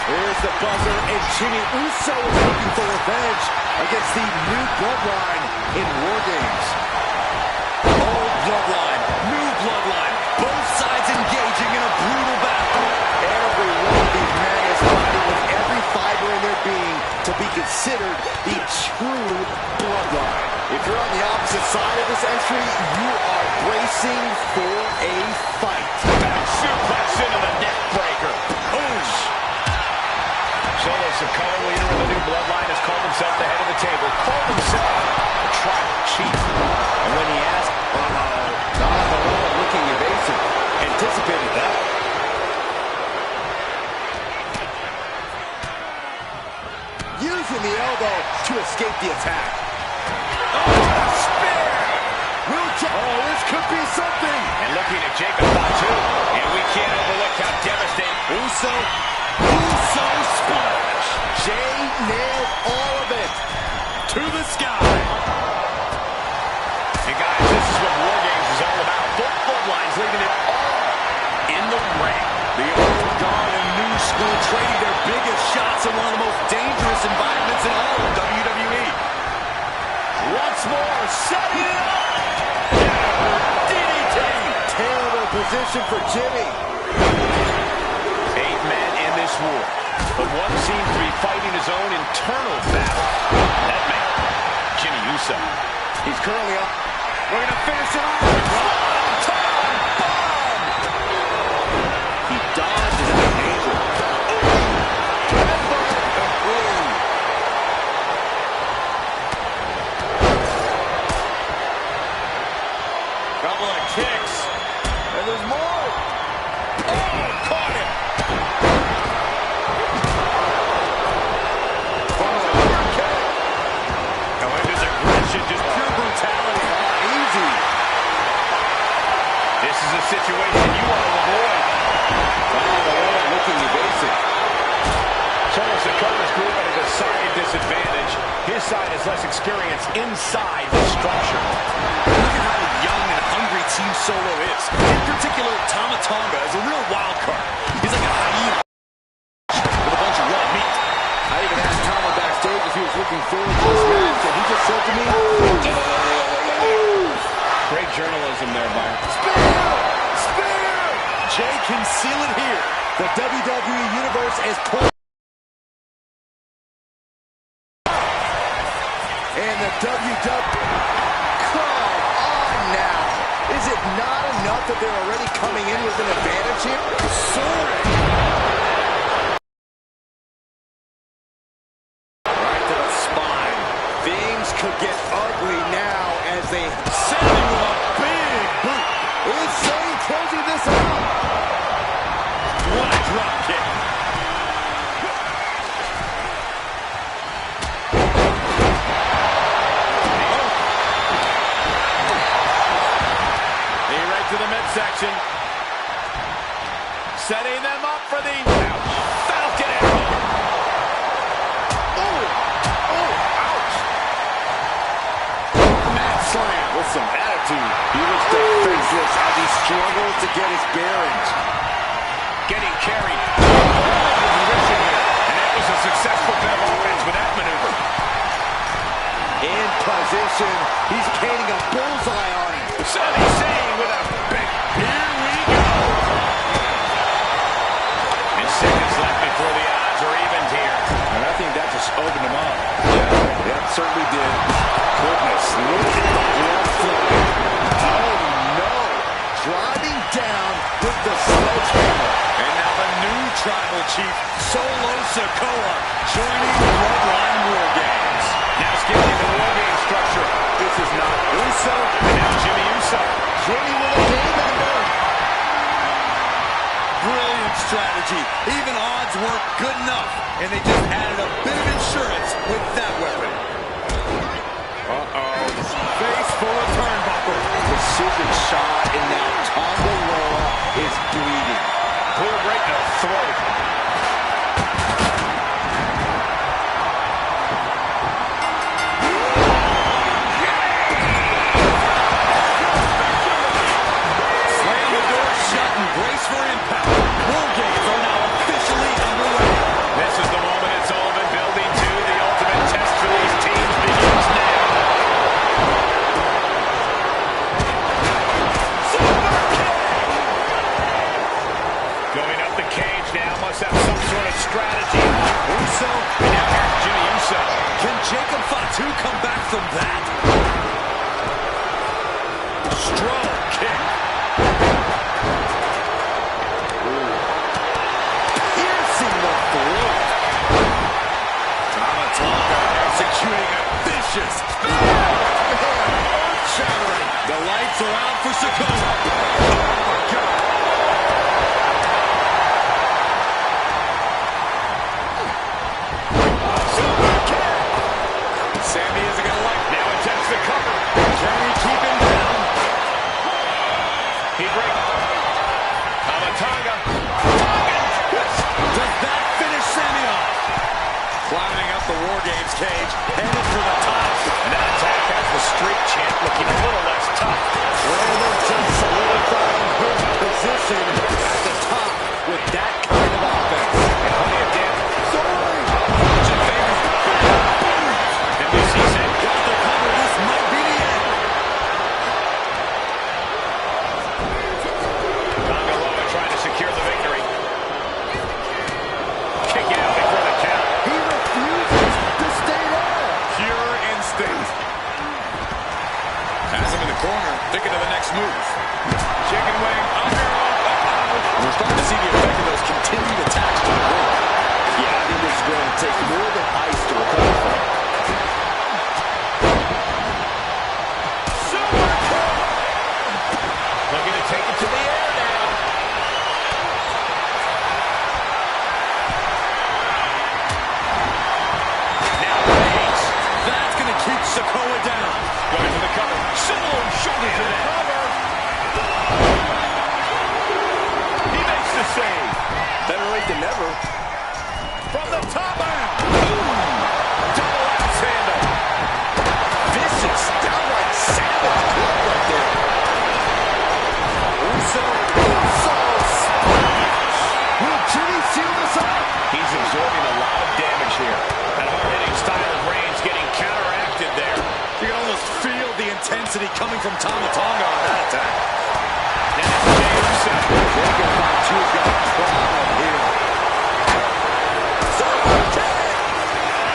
Here's the buzzer, and Jimmy Uso is looking for revenge against the new bloodline in War Games. Old bloodline, new bloodline, both sides engaging in a brutal battle. Every one of these men is fighting with every fiber in their being to be considered the true bloodline. If you're on the opposite side of this entry, you are bracing for a fight. Back suplex into the neck breaker. Solo Sikoa, leader of the new bloodline, has called himself the head of the table, called himself a tribal chief. And when he asked, Don Morello looking evasive, anticipated that. Using the elbow to escape the attack. Oh, spear! This could be something. And looking at Jacob Fatu, and we can't overlook how devastating. Uso splash. Jay nailed all of it. To the sky. And guys, this is what War Games is all about. Both bloodlines leaving it all in the ring. The old guard and new school trading their biggest shots in one of the most dangerous environments in all of WWE. Once more, setting it up. DDT. Terrible position for Jimmy. 8 men in this war, but one seems to be fighting his own internal battle. That man, Jimmy Uso. He's currently up. We're going to finish it off. Bomb! He dodges out of danger. Couple of kicks. And there's more. Oh, caught him. His aggression, just Pure brutality. Easy. this is a situation you want to avoid. Looking evasive. Solo Sikoa's group at a decided disadvantage. His side has less experience inside the structure. Look at how young and hungry Team Solo is. In particular, Tama Tonga is a real wild card. He's like a hyena with a bunch of raw meat. I even asked Tama backstage if he was looking forward to this match, and he just said to me, Great journalism there, Byron. Spear! Jay can seal it here. The WWE Universe is pulled. And the WWE... Come on now. Is it not enough that they're already coming in with an advantage here? Soaring. Right to the spine. Things could get ugly now as they send him with a big boot. Insane closing this out. What a drop kick. To the midsection. Setting them up for the Falcon Arrow. Ouch. Mat slam with some attitude. He looks defenseless as he struggles to get his bearings. Getting carried. And that was a successful bit of offense with that maneuver. In position. He's painting a bullseye on him. Sami Zayn with a big, here we go. And seconds left before the odds are evened here. And I think that just opened him up. Yeah, it certainly did. Goodness, look at the blood flow. Oh, no. Driving down with the sledgehammer. And now the new tribal chief, Solo Sikoa, joining the Bloodline War Games. Now skipping the War Game structure. This is not Uso. And now Jimmy Uso. Jimmy with a game ender. Brilliant strategy. Even odds weren't good enough, and they just added a bit of insurance with that weapon. Face full of turnbuckle. Precision shot, and now Tonga Loa is bleeding. Pulled right in the throat. Slam the door shut and brace for impact. War Games are now officially underway. This is the moment it's all been building to. The ultimate test for these teams begins now. Going up the cage now, must have some sort of strategy. Uso. And now here's Jimmy Uso. Can Jacob Fatu come back from that? Strong kick. Piercing the throat. vicious. Earth-shattering. The lights are out for Sikoa. Oh, my God. Sami isn't going to like it. Now attempts to cover. Can he keep him down? He breaks. Tamatanga. Does that finish Sami off? Climbing up the War Games cage, headed for the top. And that attack has the streak champ looking a little less tough. Well, they're just solidifying his position at the top with that kind of offense. And plenty of damage. Sorry. And we see Sami. Got the cover. This might be the end. Tangaloa trying to secure the victory. Kick out before the count. He refuses to stay there. Pure instinct. Has him in the corner, thinking of the next move. Chicken wing, up here. We're starting to see the effect of those continued attacks to the ring. Yeah, I think this is going to take more than ice to recover from. Looking to take it to the air now. Now Reigns. That's going to keep Sikoa down. Going for the cover. Similar shoulder to that. He makes the save. Better late than never. From the top out. Double axe handle. Vicious, downright savage play right there. Uso. Will Jimmy seal this up? He's absorbing a lot of damage here. That hard-hitting style of Reigns getting counteracted there. You can almost feel the intensity coming from Tama Tonga on that attack. Now Jey Uso. They're going to find you've got a problem here.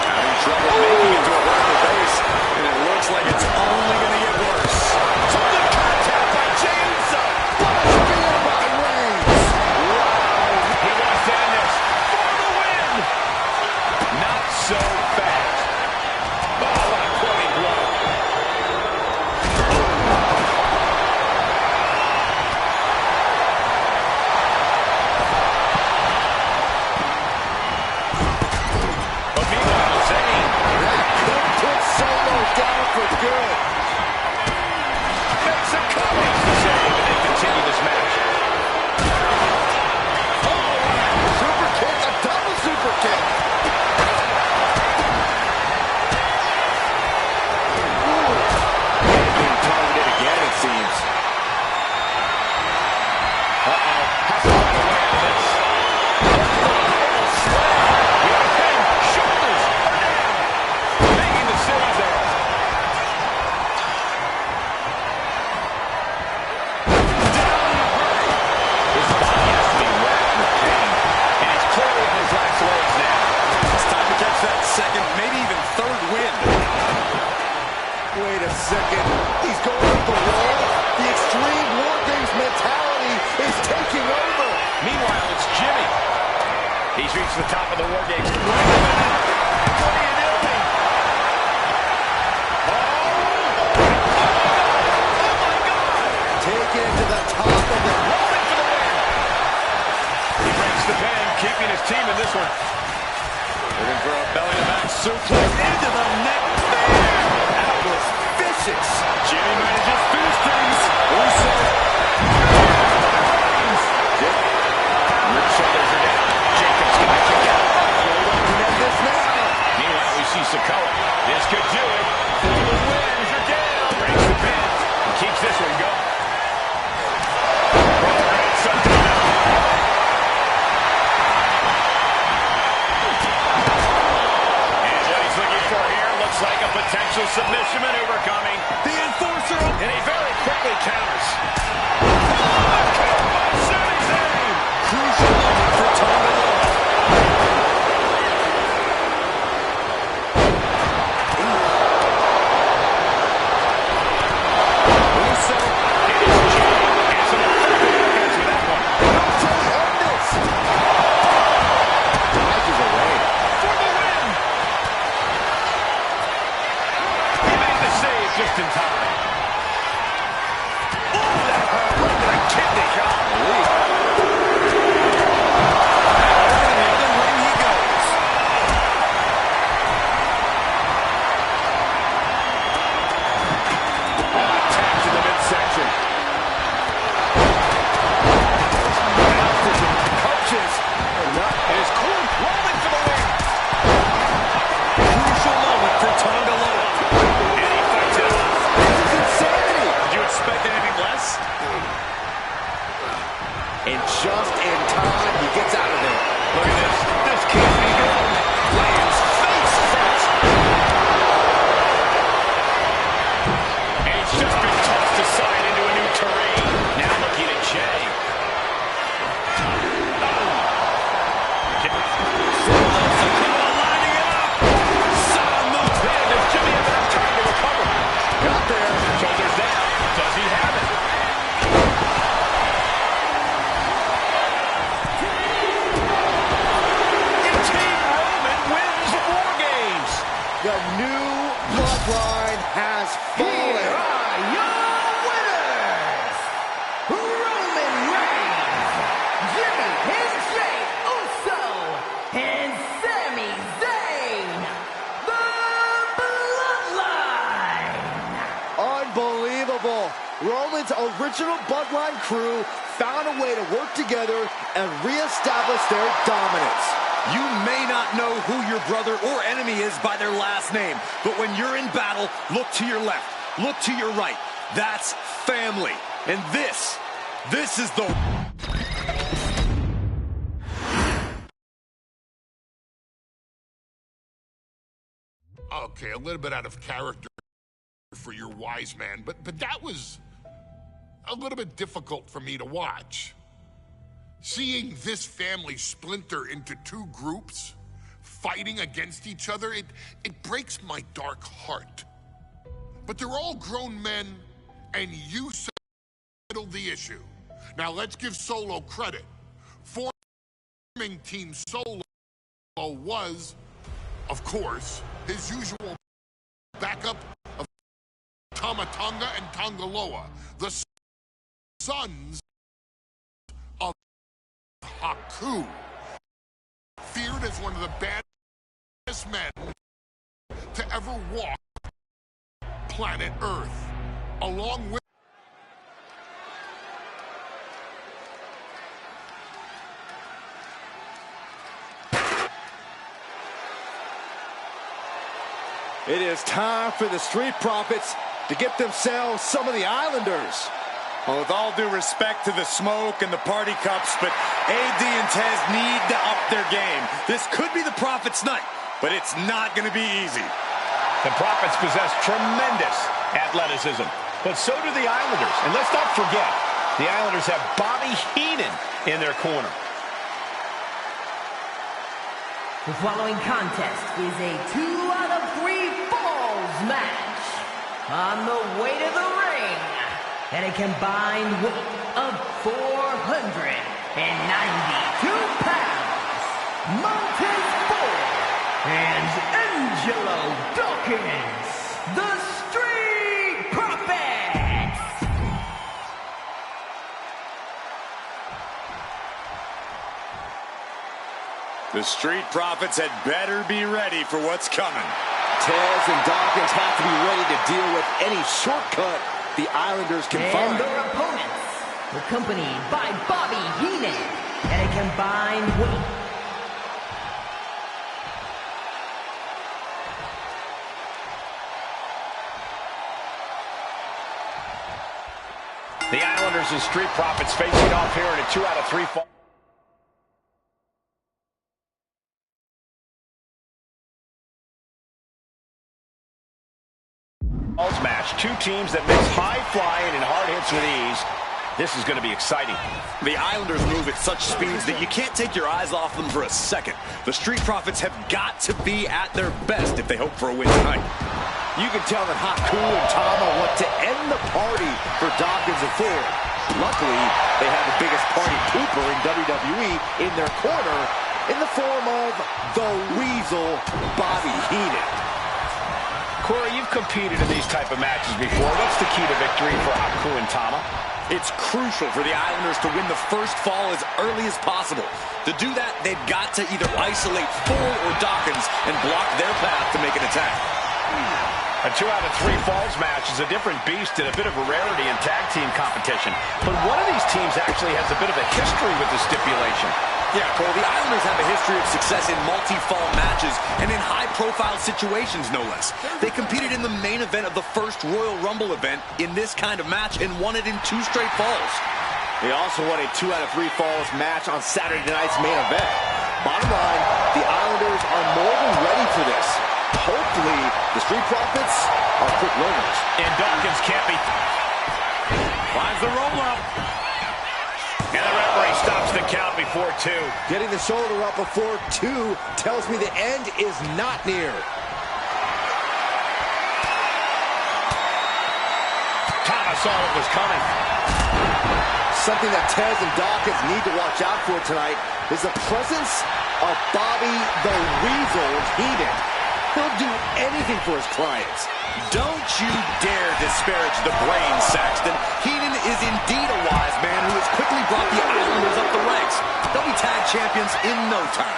Having trouble making it to a vertical base, and it looks like it's only going to get worse. Good contact by Jey Uso. Spear by Reigns. He wants to end this for the win. Not so fast. Oh, what a quoting blow. But meanwhile, Zayn That could put Solo down for good. makes a cover. Makes the save, and they continue this match. Super kick, a double super kick. Being targeted again, it seems. Has to find a way out of this. We have a pin. Shoulders are down. Making the save there. His body has to be racked with pain, and he's clearly on his last legs now. It's time to catch that second, maybe even third win. Wait a second. He's going up the wall. The Extreme War Games mentality is taking over. Meanwhile, it's Jimmy. He's reached the top of the War Games. What are you doing? Taking it to the top of the Roman for the win. He breaks the pen, keeping his team in this one. Looking for a belly-to-back suplex into the neck. That was vicious. Jimmy manages finish things. Uso. Rip shoulders are down. Jacobs gonna kick out. And this now. Meanwhile, we see Sikoa. This could do it. For the win. You're down. Breaks the pin. And keeps this one going. Roman Reigns sucked it up. And what he's looking for here looks like a potential submission maneuver coming. The enforcer. And he very quickly counters. Sami Zayn. Crucial moment for Tonga. Uso. It is Jey. And some effective offense with that one. Drives away. For the win. just in time. Oh, that hurt right to the kidney. Golly. And just in time, he gets out of there. Look at this. This can't be good. Lands face first. And he's just been tossed aside into a new terrain. Now looking at Jay. Lining it up. Solid move. Man, does Jimmy have enough time to recover? Got there. Shoulders down. Does he have it? The new bloodline has fallen. Here are your winners, Roman Reigns, Jimmy and Jey Uso, and Sami Zayn, the Bloodline. Unbelievable. Roman's original bloodline crew found a way to work together and reestablish their dominance. You may not know who your brother or enemy is by their last name, but when you're in battle, look to your left, look to your right. That's family. And this is the... Okay, a little bit out of character for your wise man, but that was a little bit difficult for me to watch. Seeing this family splinter into two groups, fighting against each other, it breaks my dark heart. But they're all grown men, and you settled the issue. Now let's give Solo credit. Forming Team Solo was, of course, his usual backup of Tama Tonga and Tongaloa, the sons of Haku, feared as one of the baddest men to ever walk planet Earth, along with It is time for the Street Profits to get themselves some of the Islanders. Well, with all due respect to the smoke and the party cups, but AD and Tez need to up their game. This could be the Profits' night, but it's not going to be easy. The Profits possess tremendous athleticism, but so do the Islanders. And let's not forget, the Islanders have Bobby Heenan in their corner. The following contest is a 2 out of 3 falls match. On the way to the ring, at a combined weight of 492 pounds, Montez Ford and Angelo Dawkins, the Street Profits. The Street Profits had better be ready for what's coming. Tez and Dawkins have to be ready to deal with any shortcut the Islanders can find. And their opponents, accompanied by Bobby Heenan, at a combined weight. The Islanders and Street Profits facing off here in a 2 out of 3 fall. Match. Two teams that mix high flying and hard hits with ease. This is going to be exciting. The Islanders move at such speeds that you can't take your eyes off them for a second. The Street Profits have got to be at their best if they hope for a win tonight. You can tell that Haku and Tama want to end the party for Dawkins and Ford. Luckily, they have the biggest party pooper in WWE in their corner in the form of the Weasel, Bobby Heenan. Corey, you've competed in these type of matches before. What's the key to victory for Haku and Tama? It's crucial for the Islanders to win the first fall as early as possible. To do that, they've got to either isolate Ford or Dawkins and block their path to make an attack. A 2 out of 3 falls match is a different beast and a bit of a rarity in tag team competition. But one of these teams actually has a bit of a history with the stipulation. Yeah, Cole, the Islanders have a history of success in multi-fall matches and in high-profile situations, no less. They competed in the main event of the first Royal Rumble event in this kind of match and won it in 2 straight falls. They also won a 2 out of 3 falls match on Saturday night's main event. Bottom line, the Islanders are more than ready for this. Hopefully, the Street Profits are quick learners. And Dawkins can't be... Finds the roll-up. And the referee stops the count before 2. Getting the shoulder up before 2 tells me the end is not near. Thomas saw it was coming. Something that Tez and Dawkins need to watch out for tonight is the presence of Bobby the Weasel Heenan. He'll do anything for his clients. Don't you dare disparage the brain, Saxton. Heenan is indeed a wise man who has quickly brought the Islanders up the ranks. They'll be tag champions in no time.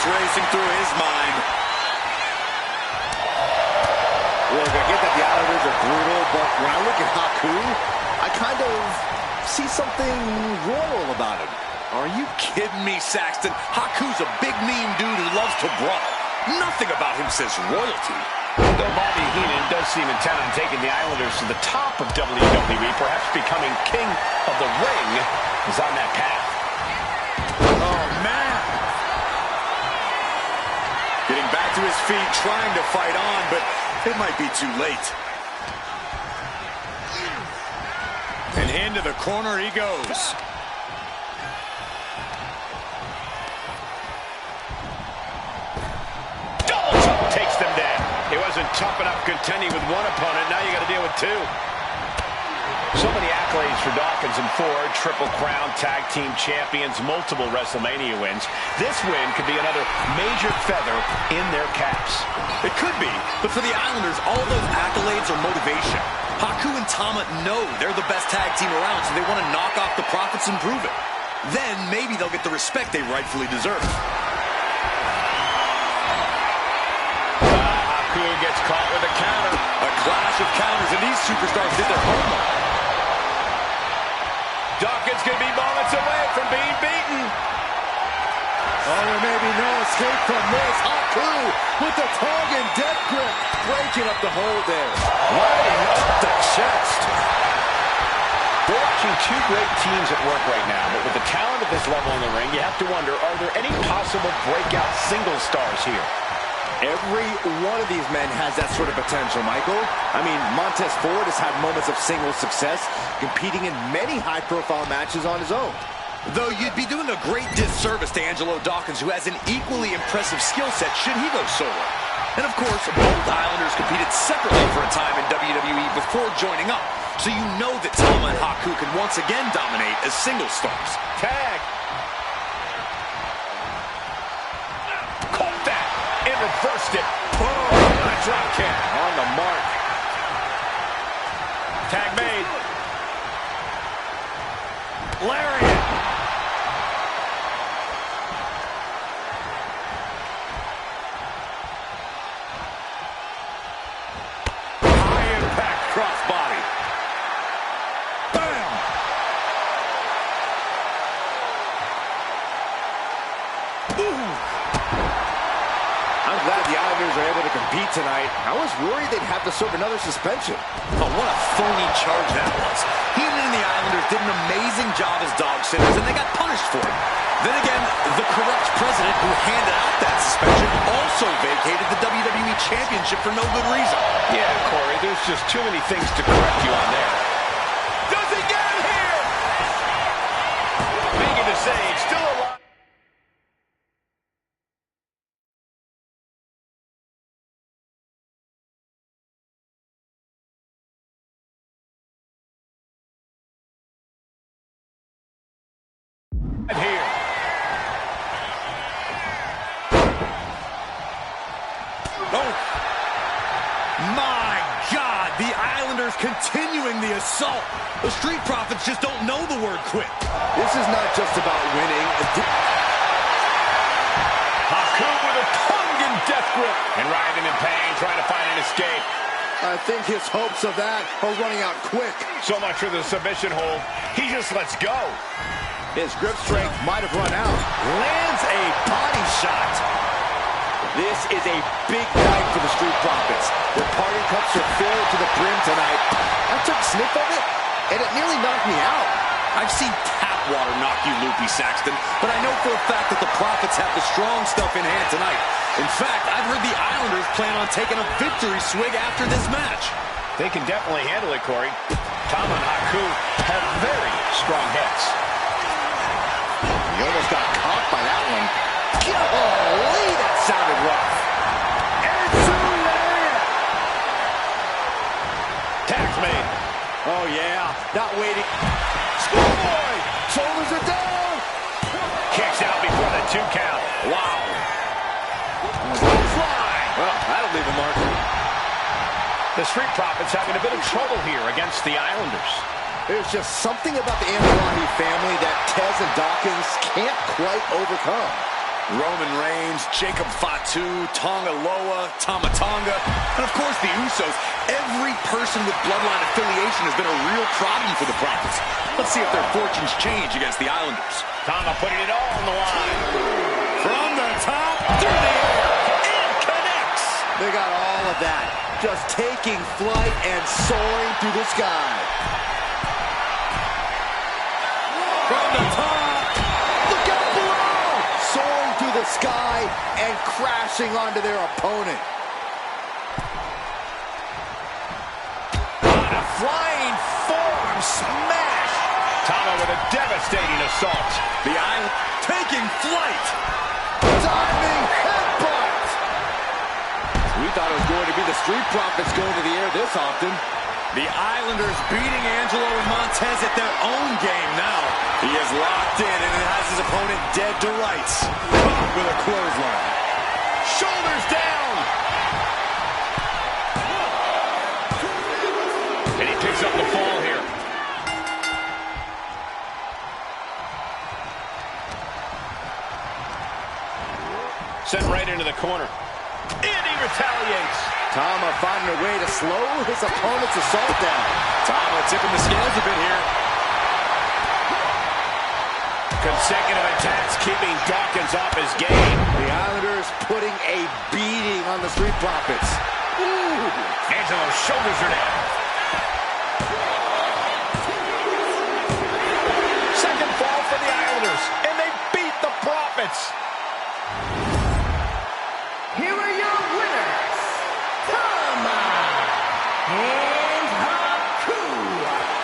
Racing through his mind. Look, I get that the Islanders are brutal, but when I look at Haku, I kind of see something royal about him. Are you kidding me, Saxton? Haku's a big, mean dude who loves to brawl. Nothing about him says royalty. Though Bobby Heenan does seem intent on taking the Islanders to the top of WWE, perhaps becoming king of the ring, is on that path. Oh, man. Getting back to his feet, trying to fight on, but it might be too late. And into the corner he goes. Double choke takes them down. It wasn't tough enough contending with one opponent. Now you got to deal with 2. So many accolades for Dawkins and Ford. Triple Crown Tag Team Champions, multiple WrestleMania wins. This win could be another major feather in their caps. It could be, but for the Islanders, all those accolades are motivation. Haku and Tama know they're the best tag team around, so they want to knock off the Profits and prove it. Then maybe they'll get the respect they rightfully deserve. Haku gets caught with a counter. A clash of counters, and these superstars did their homework. Dawkins could be moments away from being beaten. Oh, there may be no escape from this. Haku with the Tongan death grip, breaking up the hold there. Right up the chest. We're watching 2 great teams at work right now, but with the talent at this level in the ring, you have to wonder, are there any possible breakout single stars here? Every one of these men has that sort of potential, Michael. I mean, Montez Ford has had moments of single success, competing in many high-profile matches on his own. Though you'd be doing a great disservice to Angelo Dawkins, who has an equally impressive skill set should he go solo. And of course, both Islanders competed separately for a time in WWE before joining up. So you know that Tama and Haku can once again dominate as single stars. Tag. Caught that and reversed it. Boom. A drop kick on the mark. Tag made. Lariat. High impact crossbody. Bam. Ooh. I'm glad the Islanders are able to compete tonight. I was worried they'd have to serve another suspension. Oh, what a phony charge that was. Heenan and the Islanders did an amazing job as dog sitters, and they got punished for it. Then again, the corrupt president who handed out that suspension also vacated the WWE Championship for no good reason. Yeah, Corey, there's just too many things to correct you on there. Does he get it here? Being in the stage, still alive. Islanders continuing the assault. The Street Profits just don't know the word quit. This is not just about winning. Haku with a tongue in death grip. And writhing in pain, trying to find an escape. I think his hopes of that are running out quick. So much for the submission hold. He just lets go. His grip strength might have run out. Lands a body shot. This is a big night for the Street Profits. Their party cups are filled to the brim tonight. I took a sniff of it, and it nearly knocked me out. I've seen tap water knock you loopy, Saxton, but I know for a fact that the Profits have the strong stuff in hand tonight. In fact, I've heard the Islanders plan on taking a victory swig after this match. They can definitely handle it, Corey. Tom and Haku have very strong heads. He almost got caught by that one. Golly, that sounded rough. Tag's made. Oh, yeah, not waiting. Schoolboy! Shoulders are down! Kicks out before the 2 count. Wow. Fly! Well, that'll leave a mark. The Street Profits having a bit of trouble here against the Islanders. There's just something about the Andrade family that Tez and Dawkins can't quite overcome. Roman Reigns, Jacob Fatu, Tonga Loa, Tama Tonga, and of course the Usos. Every person with bloodline affiliation has been a real problem for the Profits. Let's see if their fortunes change against the Islanders. Tama putting it all on the line. From the top, through the air, it connects. They got all of that, just taking flight and soaring through the sky. From the top, look out below! Soaring through the sky and crashing onto their opponent. On a flying forearm smash. Tama with a devastating assault. the Island taking flight. Diving headbutt! We thought it was going to be the Street Profits going to the air this often. The Islanders beating Angelo and Montez at their own game now. He is locked in and has his opponent dead to rights. Caught with a clothesline. Shoulders down. And he picks up the fall here. Sent right into the corner. And he retaliates. Tama finding a way to slow his opponent's assault down. Tama tipping the scales a bit here. Consecutive attacks keeping Dawkins off his game. The Islanders putting a beating on the Street Profits. Ooh. Angelo's shoulders are down. Second fall for the Islanders, and they beat the Profits. Here are your winners, Tama and Haku,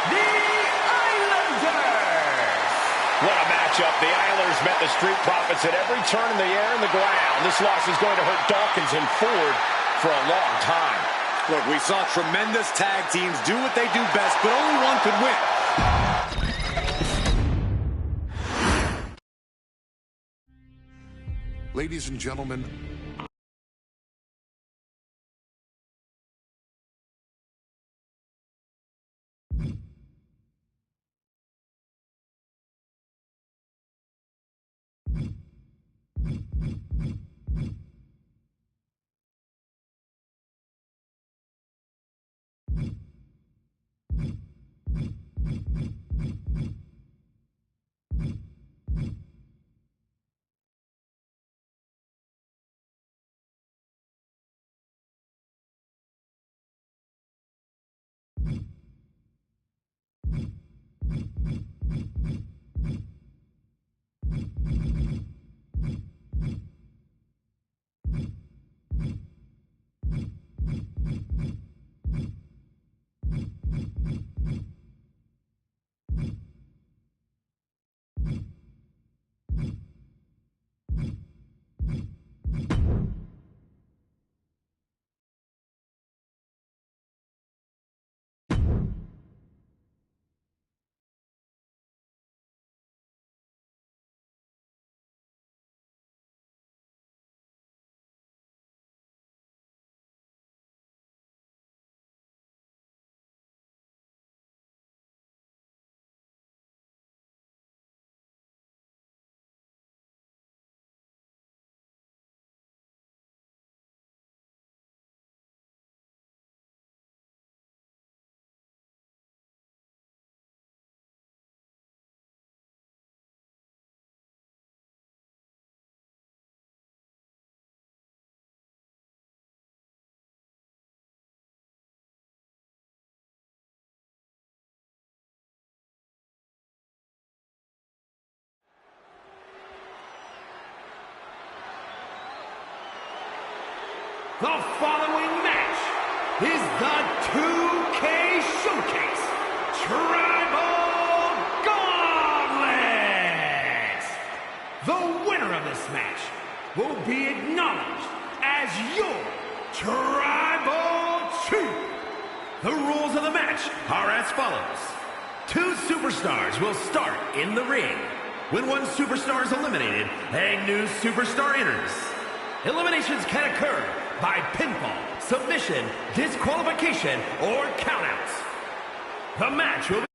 the Islanders. What a matchup. The Islanders met the Street Profits at every turn in the air and the ground. This loss is going to hurt Dawkins and Ford for a long time. Look, we saw tremendous tag teams do what they do best, but only one could win. Ladies and gentlemen, The following match is the 2K Showcase Tribal Gauntlet. The winner of this match will be acknowledged as your Tribal Chief. The rules of the match are as follows. 2 superstars will start in the ring. When one superstar is eliminated, a new superstar enters. Eliminations can occur by pinfall, submission, disqualification, or countouts. The match will be